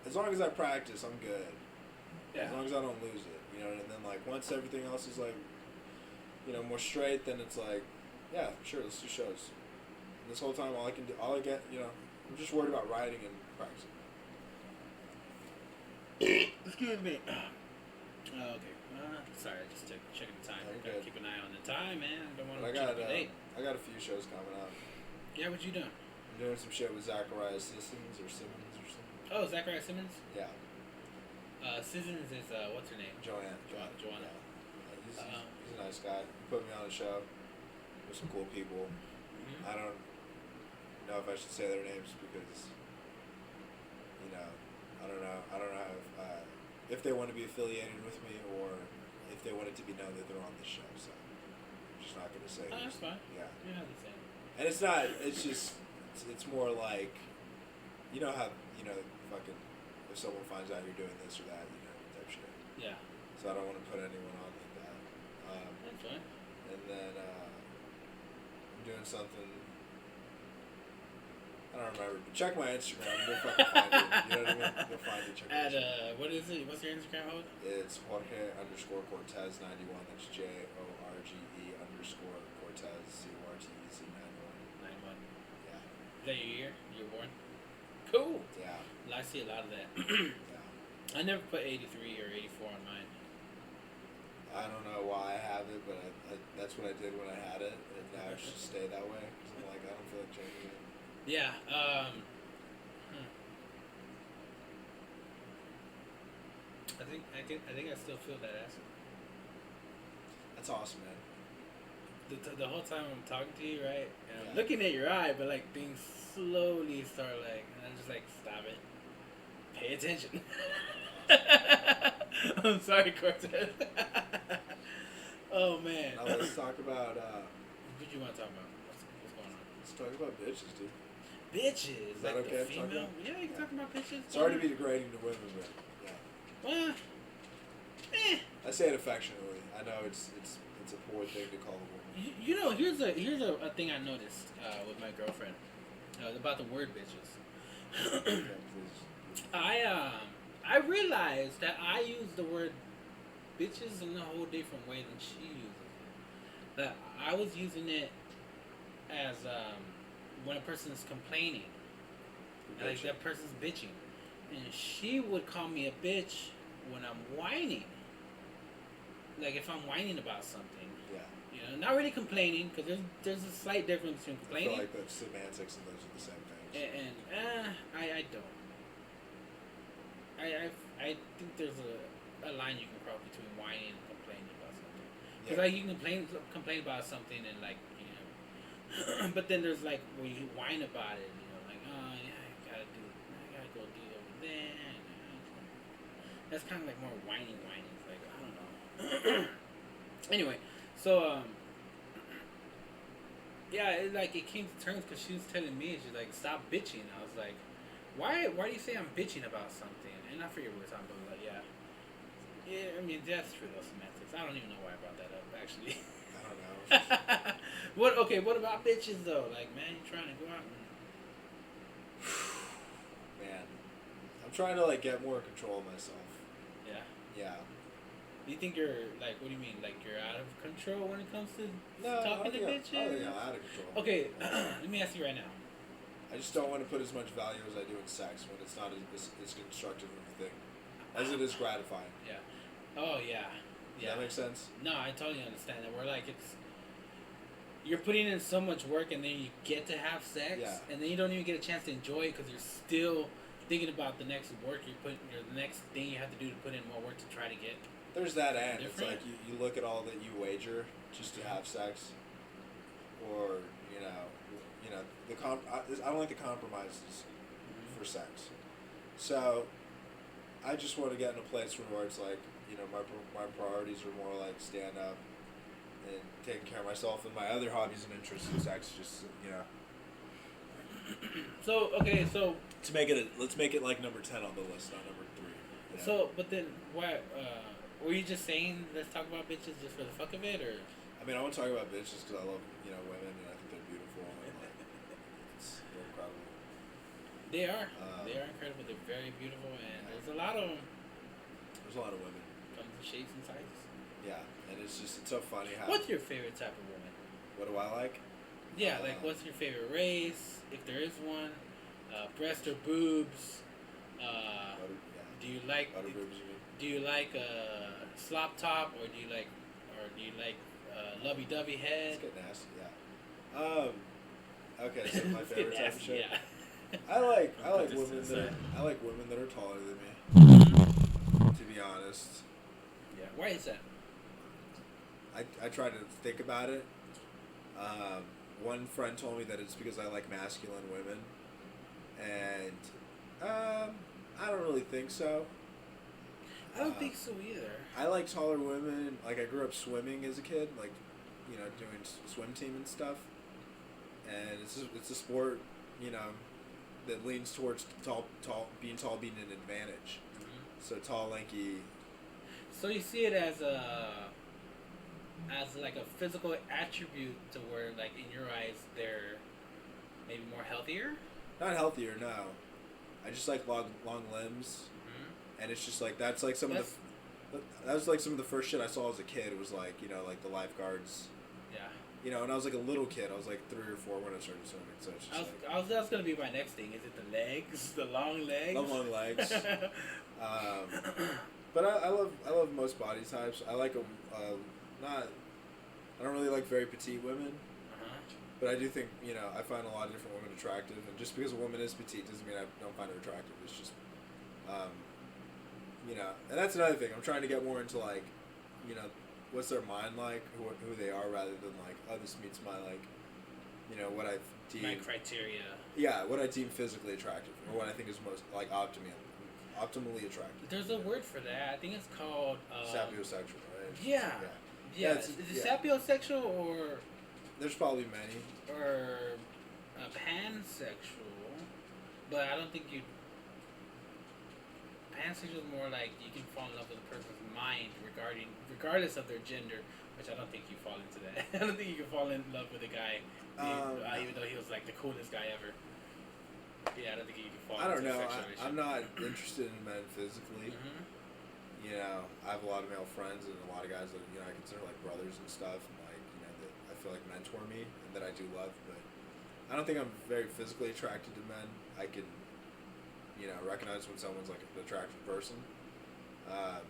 As long as I practice, I'm good. Yeah. As long as I don't lose it. You know, and then like once everything else is like, you know, more straight, then it's like, yeah, sure, let's do shows. And this whole time, all I get, you know, I'm just worried about writing and practicing. Excuse me. Okay. Sorry, I just checking the time. Gotta keep an eye on the time, man. Don't want to be late. I got a few shows coming up. Yeah, what you doing? I'm doing some shit with Zachariah Simmons or something. Oh, Zachariah Simmons? Yeah. Simmons is, what's her name? Joanna. Joanna. Yeah. He's a nice guy. He put me on a show with some cool people. I don't know if I should say their names because, you know, I don't know if they want to be affiliated with me or if they want it to be known that they're on the show. So I'm just not gonna say. Oh, that's fine. Yeah. You know the same. And it's not. It's just. It's more like, you know how fucking if someone finds out you're doing this or that, type shit. Yeah. So I don't want to put anyone on like that. That's fine. And then I'm doing something. I don't remember. But check my Instagram. You'll fucking find it. You know what I mean? You'll find it. Check what is it? What's your Instagram hold? It's Jorge_Cortez 91. That's JORGE_Cortez CORTEZ 91. 91. Yeah. Is that your year? You're born? Cool. Yeah. I see a lot of that. Yeah. I never put 83 or 84 on mine. I don't know why I have it, but that's what I did when I had it, and now it should stay that way. Cause I'm like, I don't feel like changing it. Yeah. I think I still feel that acid. That's awesome, man. The whole time I'm talking to you, right? And I'm looking at your eye, but like things slowly start like, and I'm just like, stop it. Pay attention. I'm sorry, Cortez. Oh man. Now let's talk about. What do you want to talk about? What's going on? Let's talk about bitches, dude. Bitches. Is that like okay? The female? Yeah, you can talk about bitches. Sorry to be degrading to women, but yeah. Well, I say it affectionately. I know it's a poor thing to call a woman. You know, here's a thing I noticed with my girlfriend about the word bitches. I realized that I use the word bitches in a whole different way than she uses it. That I was using it as when a person's complaining, like that person's bitching, and she would call me a bitch when I'm whining. Like if I'm whining about something. Yeah. You know, not really complaining, because there's a slight difference between complaining. I feel like the semantics and those are the same things. I don't. I think there's a line you can cross between whining and complaining about something. Because like you can complain about something and like, you know, but then there's like when you whine about it, you know, like, oh yeah, I gotta go do it over there. That's kind of like more whining. It's like, I don't know. Anyway, so Yeah, it came to terms because she was telling me, she's like, stop bitching. I was like, why do you say I'm bitching about something? And I forget what we're talking about, but yeah. Yeah, I mean, that's true, though, semantics. I don't even know why I brought that up, actually. I don't know. What about bitches, though? Like, man, you trying to go out and... Man. I'm trying to, like, get more control of myself. Yeah? Yeah. Do you think you're, like, what do you mean? Like, you're out of control when it comes to talking to bitches? I don't think I'm out of control. Okay, let me ask you right now. I just don't want to put as much value as I do in sex when it's not as constructive of a thing as it is gratifying. Yeah. Oh, yeah. Does that make sense? No, I totally understand that. We're like, you're putting in so much work and then you get to have sex and then you don't even get a chance to enjoy it because you're still thinking about the next work or the next thing you have to do to put in more work to try to get. There's that end. It's different. like you look at all that you wager just to have sex, or I don't like the compromises for sex. So I just want to get in a place where it's like, my priorities are more like stand up and taking care of myself, and my other hobbies and interests in sex just So let's make it like number 10 on the list, not number 3. You know? So, but then why? Were you just saying let's talk about bitches just for the fuck of it, or? I mean, I want to talk about bitches because I love women and I think they're beautiful and like they're incredible. They are. They are incredible. They're very beautiful, and there's a lot of them. There's a lot of women. From shapes and sizes. Yeah, and it's so funny how. What's your favorite type of woman? What do I like? Yeah, like what's your favorite race, if there is one? Breast or boobs? Do you like? Butter boobs, you mean? Do you like slop top, or do you like lovey-dovey head? It's getting nasty, yeah. Okay, so my favorite type of shit. Yeah. I like women that are taller than me. To be honest. Yeah. Why is that? I try to think about it. One friend told me that it's because I like masculine women, and I don't really think so. I don't think so either. I like taller women. Like, I grew up swimming as a kid, like, doing swim team and stuff. And it's a sport, that leans towards being an advantage. Mm-hmm. So tall, lanky. So you see it as like a physical attribute to where, like, in your eyes, they're maybe more healthier? Not healthier, no. I just like long limbs. And it's just like that was like some of the first shit I saw as a kid. It was like like the lifeguards. Yeah. And I was like a little kid. I was like 3 or 4 when I started swimming. So it's just that's gonna be my next thing. Is it the legs, the long legs? The long legs. But I love most body types. I like I don't really like very petite women. But I do think I find a lot of different women attractive. And just because a woman is petite doesn't mean I don't find her attractive. It's just. And that's another thing. I'm trying to get more into like, what's their mind like, who they are, rather than like, oh, this meets my like, what I deem my criteria. Yeah, what I deem physically attractive, or what I think is most like optimally attractive. There's a word for that. I think it's called sapiosexual, right? Yeah. Is it sapiosexual or? There's probably many. Or pansexual, but I don't think you. Pansexual is more like you can fall in love with a person's mind regardless of their gender, which I don't think you fall into that. I don't think you can fall in love with a guy, even though he was like the coolest guy ever. Yeah, I don't think you can fall into a sexual relationship. I'm not interested in men physically. Mm-hmm. I have a lot of male friends and a lot of guys that I consider like brothers and stuff, and like that I feel like mentor me and that I do love, but I don't think I'm very physically attracted to men. I can recognize when someone's like an attractive person.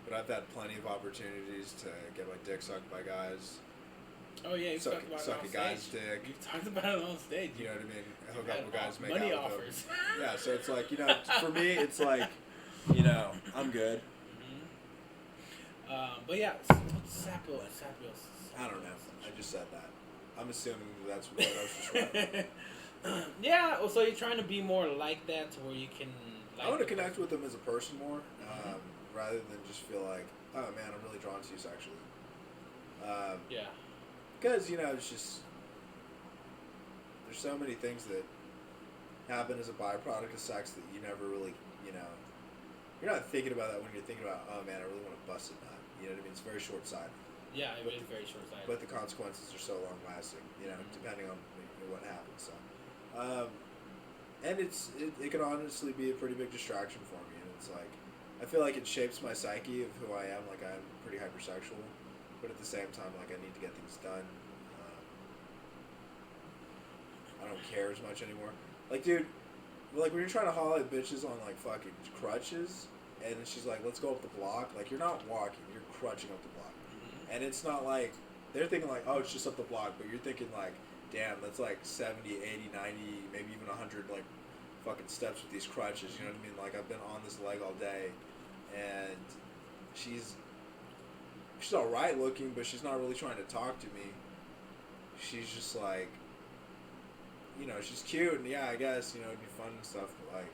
But I've had plenty of opportunities to get my dick sucked by guys. Oh yeah, you've talked about it on suck a guy's dick. You've talked about it on stage. You know what I mean? Hook up with guys, make money out with offers. them. Yeah, so it's like for me, it's like I'm good. Mm-hmm. But yeah, Sapio. I don't know. I just said that. I'm assuming that's what I was describing. Yeah, so you're trying to be more like that to where you can. I want to connect with them as a person more, rather than just feel like, oh man, I'm really drawn to you sexually. Yeah. Because it's just, there's so many things that happen as a byproduct of sex that you never really, you're not thinking about that when you're thinking about, oh man, I really want to bust a nut. You know what I mean? It's very short-sighted. Yeah, it is very short-sighted. But the consequences are so long-lasting, depending on what happens. So, and it can honestly be a pretty big distraction for me. And it's like, I feel like it shapes my psyche of who I am. Like, I'm pretty hypersexual, but at the same time, like, I need to get things done. I don't care as much anymore. Like, dude, like, when you're trying to holler at bitches on, like, fucking crutches, and she's like, let's go up the block, like, you're not walking, you're crutching up the block. And it's not like, they're thinking like, oh, it's just up the block, but you're thinking like, damn, that's like 70, 80, 90, maybe even 100, like, fucking steps with these crutches, you know what I mean? Like, I've been on this leg all day, and she's alright looking, but she's not really trying to talk to me. She's just like, she's cute, and yeah, I guess, it'd be fun and stuff, but like,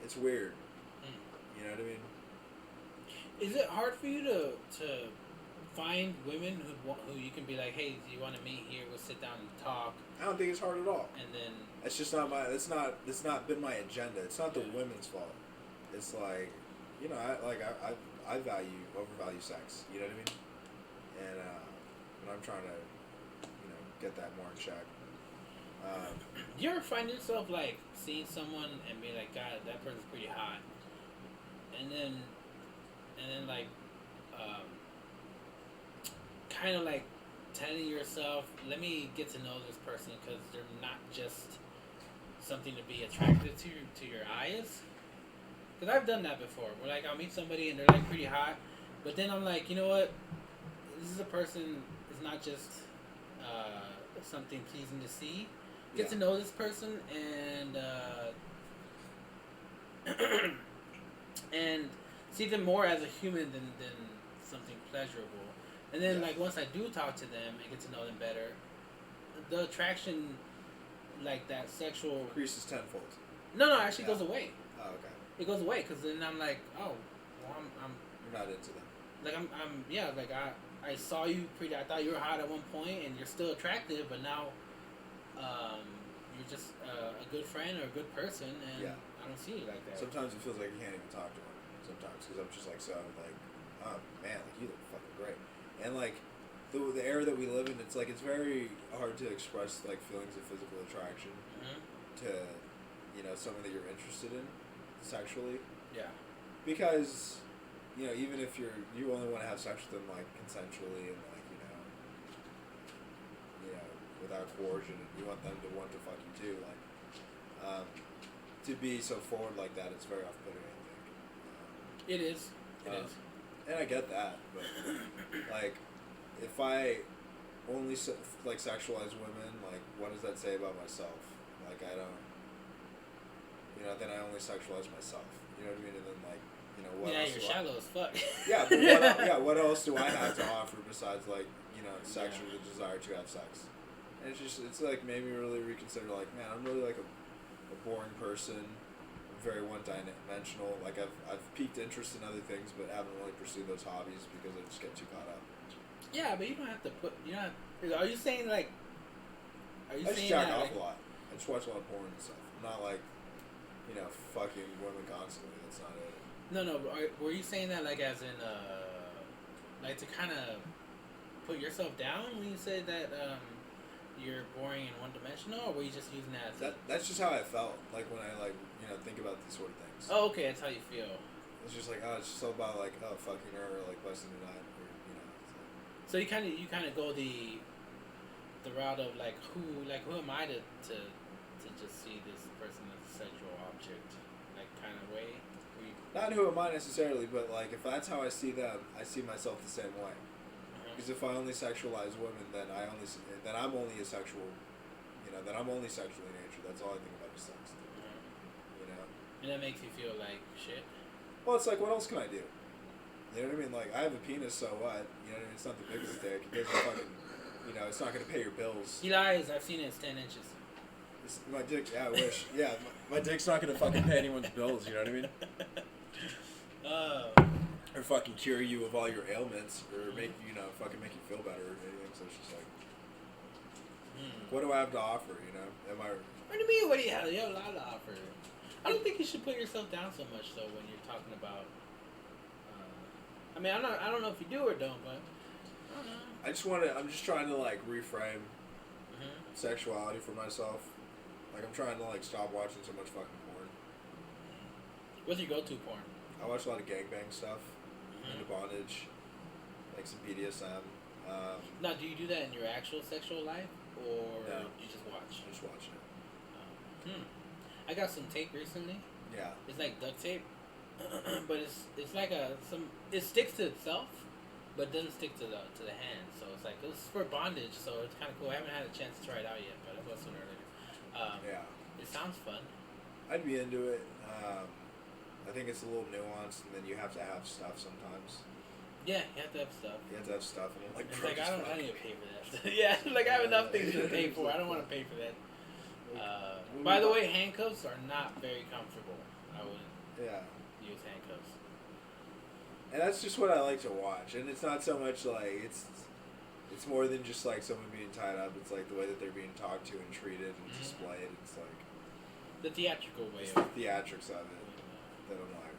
it's weird. You know what I mean? Is it hard for you to find women who you can be like, hey, do you want to meet here? We'll sit down and talk. I don't think it's hard at all. And then it's just not it's not been my agenda. It's not the women's fault. It's like, I overvalue sex. You know what I mean? And I'm trying to, get that more in check. Do you ever find yourself like seeing someone and be like, God, that person's pretty hot, and then like, kind of like telling yourself, let me get to know this person because they're not just something to be attracted to your eyes. Because I've done that before. Where like I'll meet somebody and they're like pretty hot, but then I'm like, you know what? This is a person. It's not just something pleasing to see. Get to know this person and see them more as a human than something pleasurable. And then, like, once I do talk to them and get to know them better, the attraction, like, that sexual... increases tenfold. No, it actually goes away. Oh, okay. It goes away, because then I'm like, oh, well, I'm... You're not into them. Like, I saw you I thought you were hot at one point, and you're still attractive, but now, you're just a good friend or a good person, and I don't see you like that. Sometimes it feels like you can't even talk to them. Sometimes, because I'm just like, so, like, oh, man, like, you look fucking great. And, like, the era that we live in, it's, like, it's very hard to express, like, feelings of physical attraction to, someone that you're interested in sexually. Yeah. Because, even if you only want to have sex with them, like, consensually and, like, without coercion, and you want them to want to fuck you too, like, to be so forward like that, it's very off-putting, I think. It is. And I get that, but, like, if I only, like, sexualize women, like, what does that say about myself? Like, I don't, then I only sexualize myself. You know what I mean? And then, like, what else you're shallow as fuck. Yeah, but what else do I have to offer besides, like, sex or the desire to have sex? And it's, like, made me really reconsider, like, man, I'm really, like, a boring person. Very one-dimensional. Like, I've piqued interest in other things, but haven't really pursued those hobbies because I just get too caught up. Yeah, but you don't have to put. Are you saying like? I just jack off a lot. I just watch a lot of porn and stuff. I'm not like, fucking women constantly. That's not it. No. But were you saying that like as in like to kind of put yourself down when you said that you're boring and one-dimensional, or were you just using that as that's just how I felt. Like when I think about these sort of things. Oh, okay, that's how you feel. It's just like, it's just all about like, fucking her, or like busting a nut, or So you kind of go the route of like who am I to just see this person as a sexual object, like kind of way. Not who am I necessarily, but like if that's how I see them, I see myself the same way. Because if I only sexualize women, then I'm only asexual. Then I'm only sexually natured. That's all I think about is sex. And that makes you feel like shit. Well, it's like, what else can I do? You know what I mean? Like, I have a penis, so what? You know what I mean? It's not the biggest dick. It doesn't fucking, it's not going to pay your bills. He lies. I've seen it. It's 10 inches. My dick, yeah, I wish. Yeah, my dick's not going to fucking pay anyone's bills, you know what I mean? Or fucking cure you of all your ailments, or make, fucking make you feel better or anything, so it's just like... What do I have to offer? You know, am I? What do you mean? What do you have? You have a lot to offer. I don't think you should put yourself down so much though when you're talking about. I mean, I don't know if you do or don't, but I don't know. I'm just trying to like reframe sexuality for myself. Like I'm trying to like stop watching so much fucking porn. What's your go-to porn? I watch a lot of gangbang stuff, into bondage, like some BDSM. Now, do you do that in your actual sexual life, or No. you just watch? I'm just watching it. I got some tape recently. Yeah. It's like duct tape, but it's like it sticks to itself, but doesn't stick to the hand. So it's like it's for bondage. So it's kind of cool. I haven't had a chance to try it out yet, but I will sooner or later. Yeah. It sounds fun. I'd be into it. I think it's a little nuanced, and then you have to have stuff sometimes. Yeah, you have to have stuff. You have to have stuff, and I'm like, It's like I don't need to pay for that. Yeah, like I have enough things to pay for. I don't want to pay for that. By the way, handcuffs are not very comfortable. I wouldn't use handcuffs. And that's just what I like to watch. And it's not so much like it's more than just like someone being tied up. It's like the way that they're being talked to and treated and displayed. It's like the theatrical way. It's the theatrics of it that I'm like,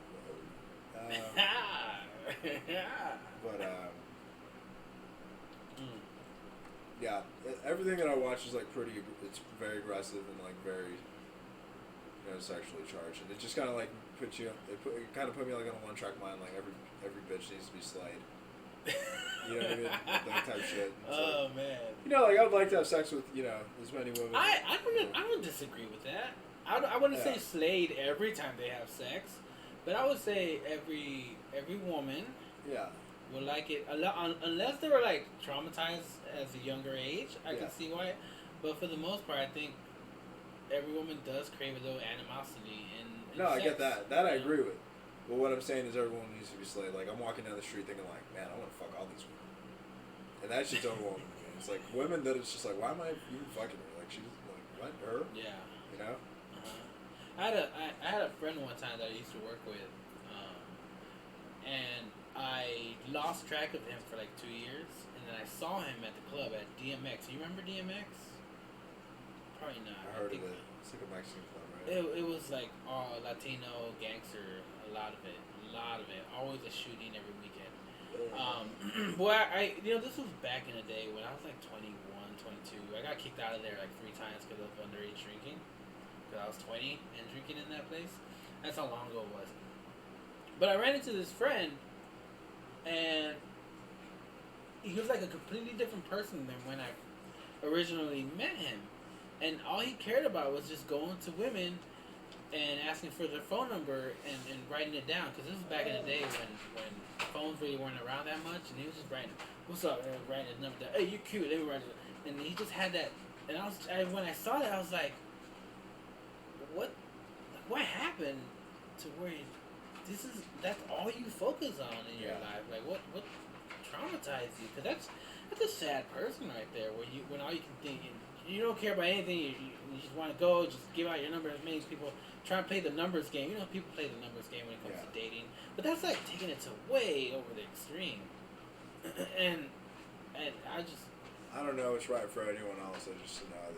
but yeah, everything that I watch is like it's very aggressive and like very, sexually charged, and it just kind of like it kind of put me like on a one-track mind, like every bitch needs to be slayed. You know what I mean? That type of shit. Oh man. Like I would like to have sex with as many women. I don't disagree with that. I wouldn't say slayed every time they have sex, but I would say every woman. Yeah. Would like it unless they were like traumatized as a younger age. I can see why, but for the most part, I think every woman does crave a little animosity in No, sex, I get that. That I agree with. But what I'm saying is everyone needs to be slayed. Like I'm walking down the street thinking like, man, I want to fuck all these women, and that shit's overwhelming me. It's like women that it's just like, why am I even fucking her? Like she's like, what, her? Yeah. You know. I had a friend one time that I used to work with, and I lost track of him for like 2 years, and then I saw him at the club at DMX. You remember DMX? Probably not. I heard of it. It's like a Mexican club, right? It was like all Latino gangster, a lot of it. Always a shooting every weekend. Boy, this was back in the day when I was like 21, 22. I got kicked out of there like 3 times because of underage drinking. Because I was 20 and drinking in that place. That's how long ago it was. But I ran into this friend, and he was like a completely different person than when I originally met him. And all he cared about was just going to women and asking for their phone number and writing it down. Because this was back in the day when phones really weren't around that much. And he was just writing, what's up? And writing his number down. Hey, you're cute. Let me write it. And he just had that. And when I saw that, I was like, what happened to where that's all you focus on in your life? Like what traumatized you? Because that's a sad person right there. When all you can think, you don't care about anything. You just want to go, just give out your number. As many people try to play the numbers game. People play the numbers game when it comes to dating, but that's like taking it to way over the extreme. and I don't know what's right for anyone else. I just know that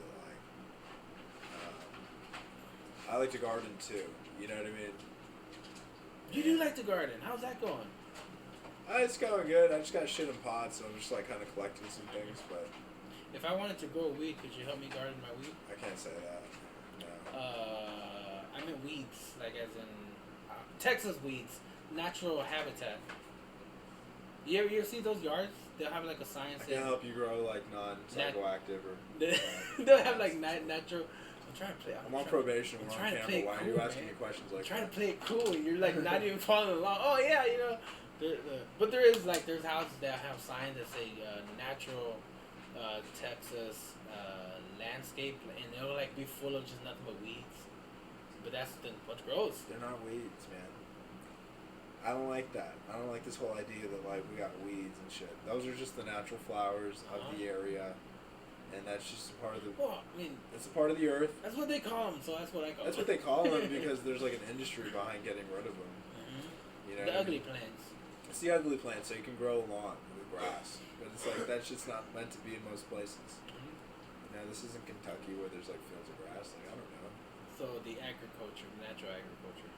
I like to garden too. You know what I mean? You do like to garden. How's that going? It's going good. I just got shit in pots, so I'm just like kind of collecting some things. But if I wanted to grow weed, could you help me garden my weed? I can't say that. No. I meant weeds, like as in Texas weeds, natural habitat. You ever see those yards? They'll have like a sign saying. I can help you grow like non-psychoactive They'll have like natural. I'm trying to play. I'm on probation. We're on camera. Why are you asking me questions like that? I'm trying to play it cool, and you're like not even following along. Oh yeah, but there's houses that have signs that say natural Texas landscape, and it'll like be full of just nothing but weeds. But that's what grows. They're not weeds, man. I don't like that. I don't like this whole idea that like we got weeds and shit. Those are just the natural flowers of the area. And that's just a part of the. Well, I mean, it's a part of the earth. That's what they call them, so that's what I call them. That's what they call them because there's like an industry behind getting rid of them. Mm-hmm. You know, the ugly plants. It's the ugly plants, so you can grow a lawn with grass, but it's like that shit's not meant to be in most places. Mm-hmm. You man, this isn't Kentucky where there's like fields of grass. Like I don't know. So the agriculture, natural agriculture.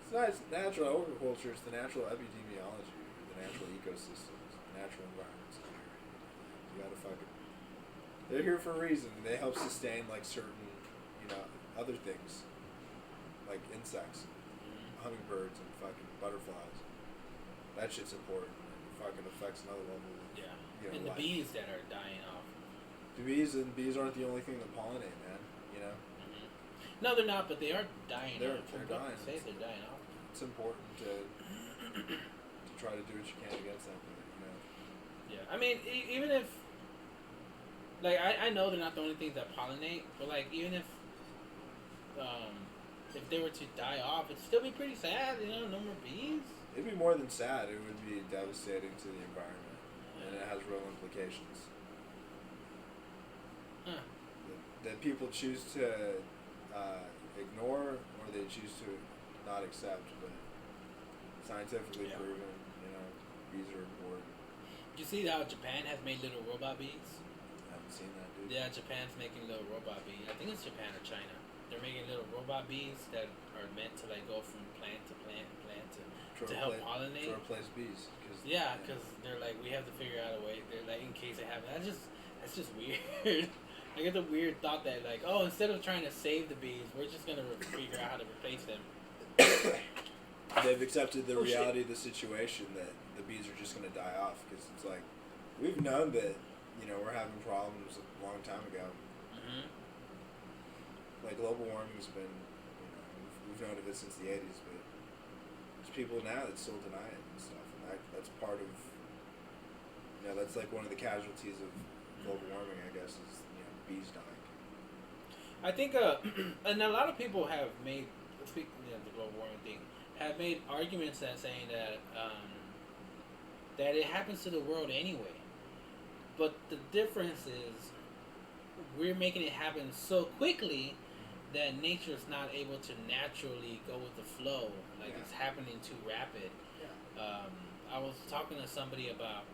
It's not it's natural agriculture. It's the natural epidemiology, the natural ecosystems, the natural environments. You gotta fucking. They're here for a reason. They help sustain like certain, other things, like insects, hummingbirds, and fucking butterflies. That shit's important. It fucking affects another level. Yeah. And the bees that are dying off. The bees aren't the only thing that pollinate, man. Mm-hmm. No, they're not, but they are dying off. They're dying. They're dying off. It's important to try to do what you can against them. Yeah, I mean, even if, like, I know they're not the only things that pollinate, but like, even if they were to die off, it'd still be pretty sad. No more bees. It'd be more than sad. It would be devastating to the environment, and it has real implications. Huh. That people choose to ignore, or they choose to not accept, but scientifically proven, bees are important. You see how Japan has made little robot bees? I haven't seen that, dude. Yeah, Japan's making little robot bees. I think it's Japan or China. They're making little robot bees that are meant to like go from plant to plant to help pollinate. To replace bees. Because they're like, we have to figure out a way. They're like, in case it happens. That's just weird. I get the weird thought that like, oh, instead of trying to save the bees, we're just gonna figure out how to replace them. They've accepted the reality of the situation that the bees are just gonna die off because it's like we've known that we're having problems a long time ago. Mm-hmm. Like global warming's been, we've known of it since the '80s, but there's people now that still deny it and stuff, and that's part of, that's like one of the casualties of global warming, I guess, is bees dying. I think, and a lot of people have made, speaking of the global warming thing, have made arguments that saying that that it happens to the world anyway, but the difference is we're making it happen so quickly that nature's not able to naturally go with the flow. Like it's happening too rapid. Yeah. I was talking to somebody about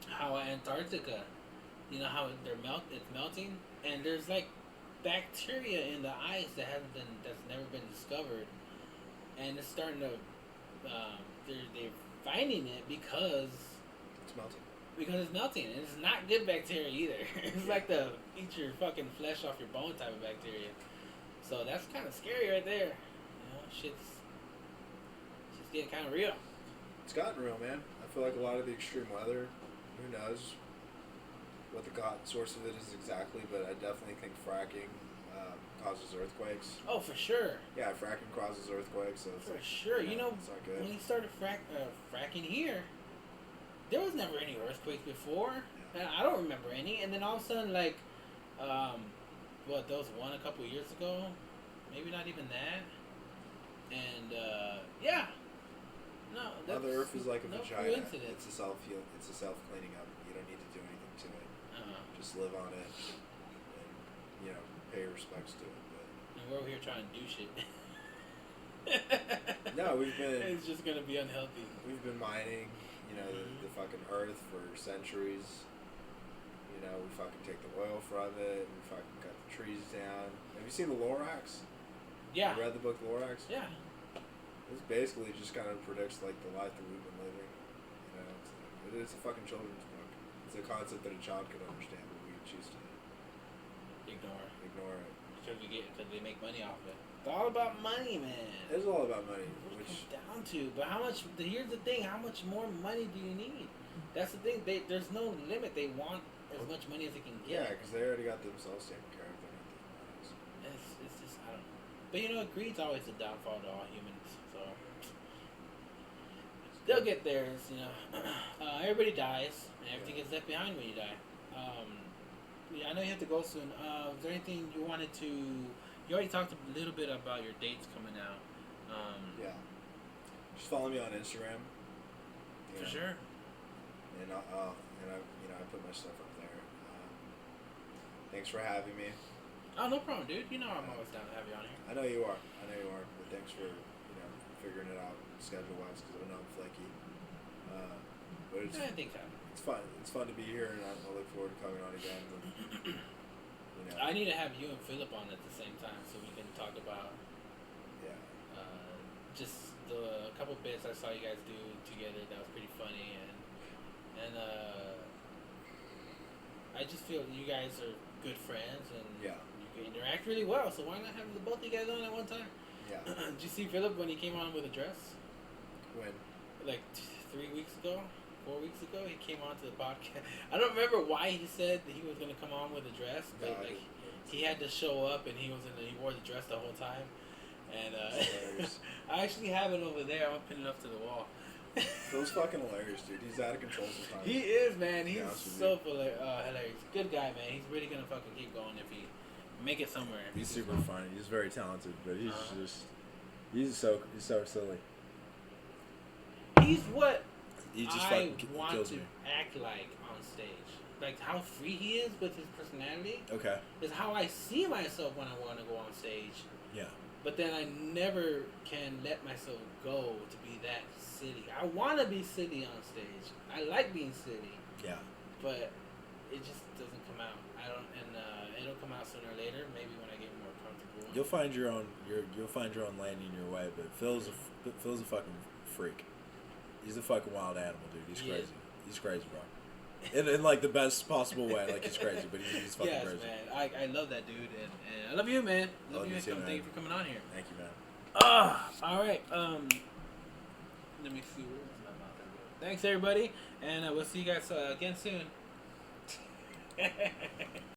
how Antarctica, how it's melting, and there's like bacteria in the ice that's never been discovered, and it's starting to they're finding it because it's melting. Because it's melting, and it's not good bacteria either. It's like the eat your fucking flesh off your bone type of bacteria. So that's kind of scary right there. Shit's getting kind of real. It's gotten real, man. I feel like a lot of the extreme weather, who knows what the source of it is exactly, but I definitely think fracking causes earthquakes. Oh, for sure. Yeah, fracking causes earthquakes. So it's for sure. It's not good. When he started fracking here, there was never any earthquakes before. Yeah. I don't remember any. And then all of a sudden, like, there was one a couple years ago. Maybe not even that. And, yeah. No. Mother Earth is like a vagina. Coincidence. It's a self-heal. It's a self-cleaning up. You don't need to do anything to it. Just live on it and, pay respects to it. But. And we're over here trying to do shit. No, we've been... It's just going to be unhealthy. We've been mining... the fucking earth for centuries. We fucking take the oil from it. We fucking cut the trees down. Have you seen the Lorax? Yeah. You read the book Lorax? Yeah. It's basically just kind of predicts like the life that we've been living. It's a fucking children's book. It's a concept that a child can understand, but we choose to ignore it because they make money off of it. It's all about money, man. It's all about money. Which comes down to, but how much? Here's the thing: how much more money do you need? That's the thing. There's no limit. They want as much money as they can get. Yeah, because they already got themselves taken care of. It's just I don't know. But greed's always the downfall to all humans. So they'll get theirs. Everybody dies, and everything gets left behind when you die. I know you have to go soon. Is there anything you wanted to? You already talked a little bit about your dates coming out. Yeah. Just follow me on Instagram. For sure. And I put my stuff up there. Thanks for having me. Oh, no problem, dude. I'm always down to have you on here. I know you are. But thanks for figuring it out schedule wise because I know I'm flaky. But it's I think that. It's fun. It's fun to be here, and I look forward to coming on again. But, you know, I need to have you and Philip on at the same time so we can talk about just the couple bits I saw you guys do together that was pretty funny, and I just feel you guys are good friends and you can interact really well. So why not have the both of you guys on at one time? Yeah. Did you see Philip when he came on with a dress? When? Like 3 weeks ago, 4 weeks ago, he came on to the podcast. I don't remember why he said that he was gonna come on with a dress, but he had to show up and he wore the dress the whole time. And I actually have it over there. I'm gonna pin it up to the wall. Phil's fucking hilarious, dude. He's out of control sometimes. He is, man. He's so hilarious. Good guy, man. He's really gonna fucking keep going if he make it somewhere. He's super funny. He's very talented, but he's so silly. He's what he just I want to act like on stage. Like how free he is with his personality. Okay. Is how I see myself when I want to go on stage. Yeah. But then I never can let myself go to be that silly. I want to be silly on stage. I like being silly. Yeah. But it just doesn't come out. I don't, and it'll come out sooner or later. Maybe when I get more comfortable. You'll find your own. You'll find your own landing your way. But Phil's a fucking freak. He's a fucking wild animal, dude. He's crazy. He's crazy, bro. In like the best possible way. Like he's crazy, but he's fucking crazy. Yes, man. I love that dude, and I love you, man. Love you, too, man. Thank you for coming on here. Thank you, man. All right. Let me see where's my mouth. Thanks, everybody, and we'll see you guys again soon.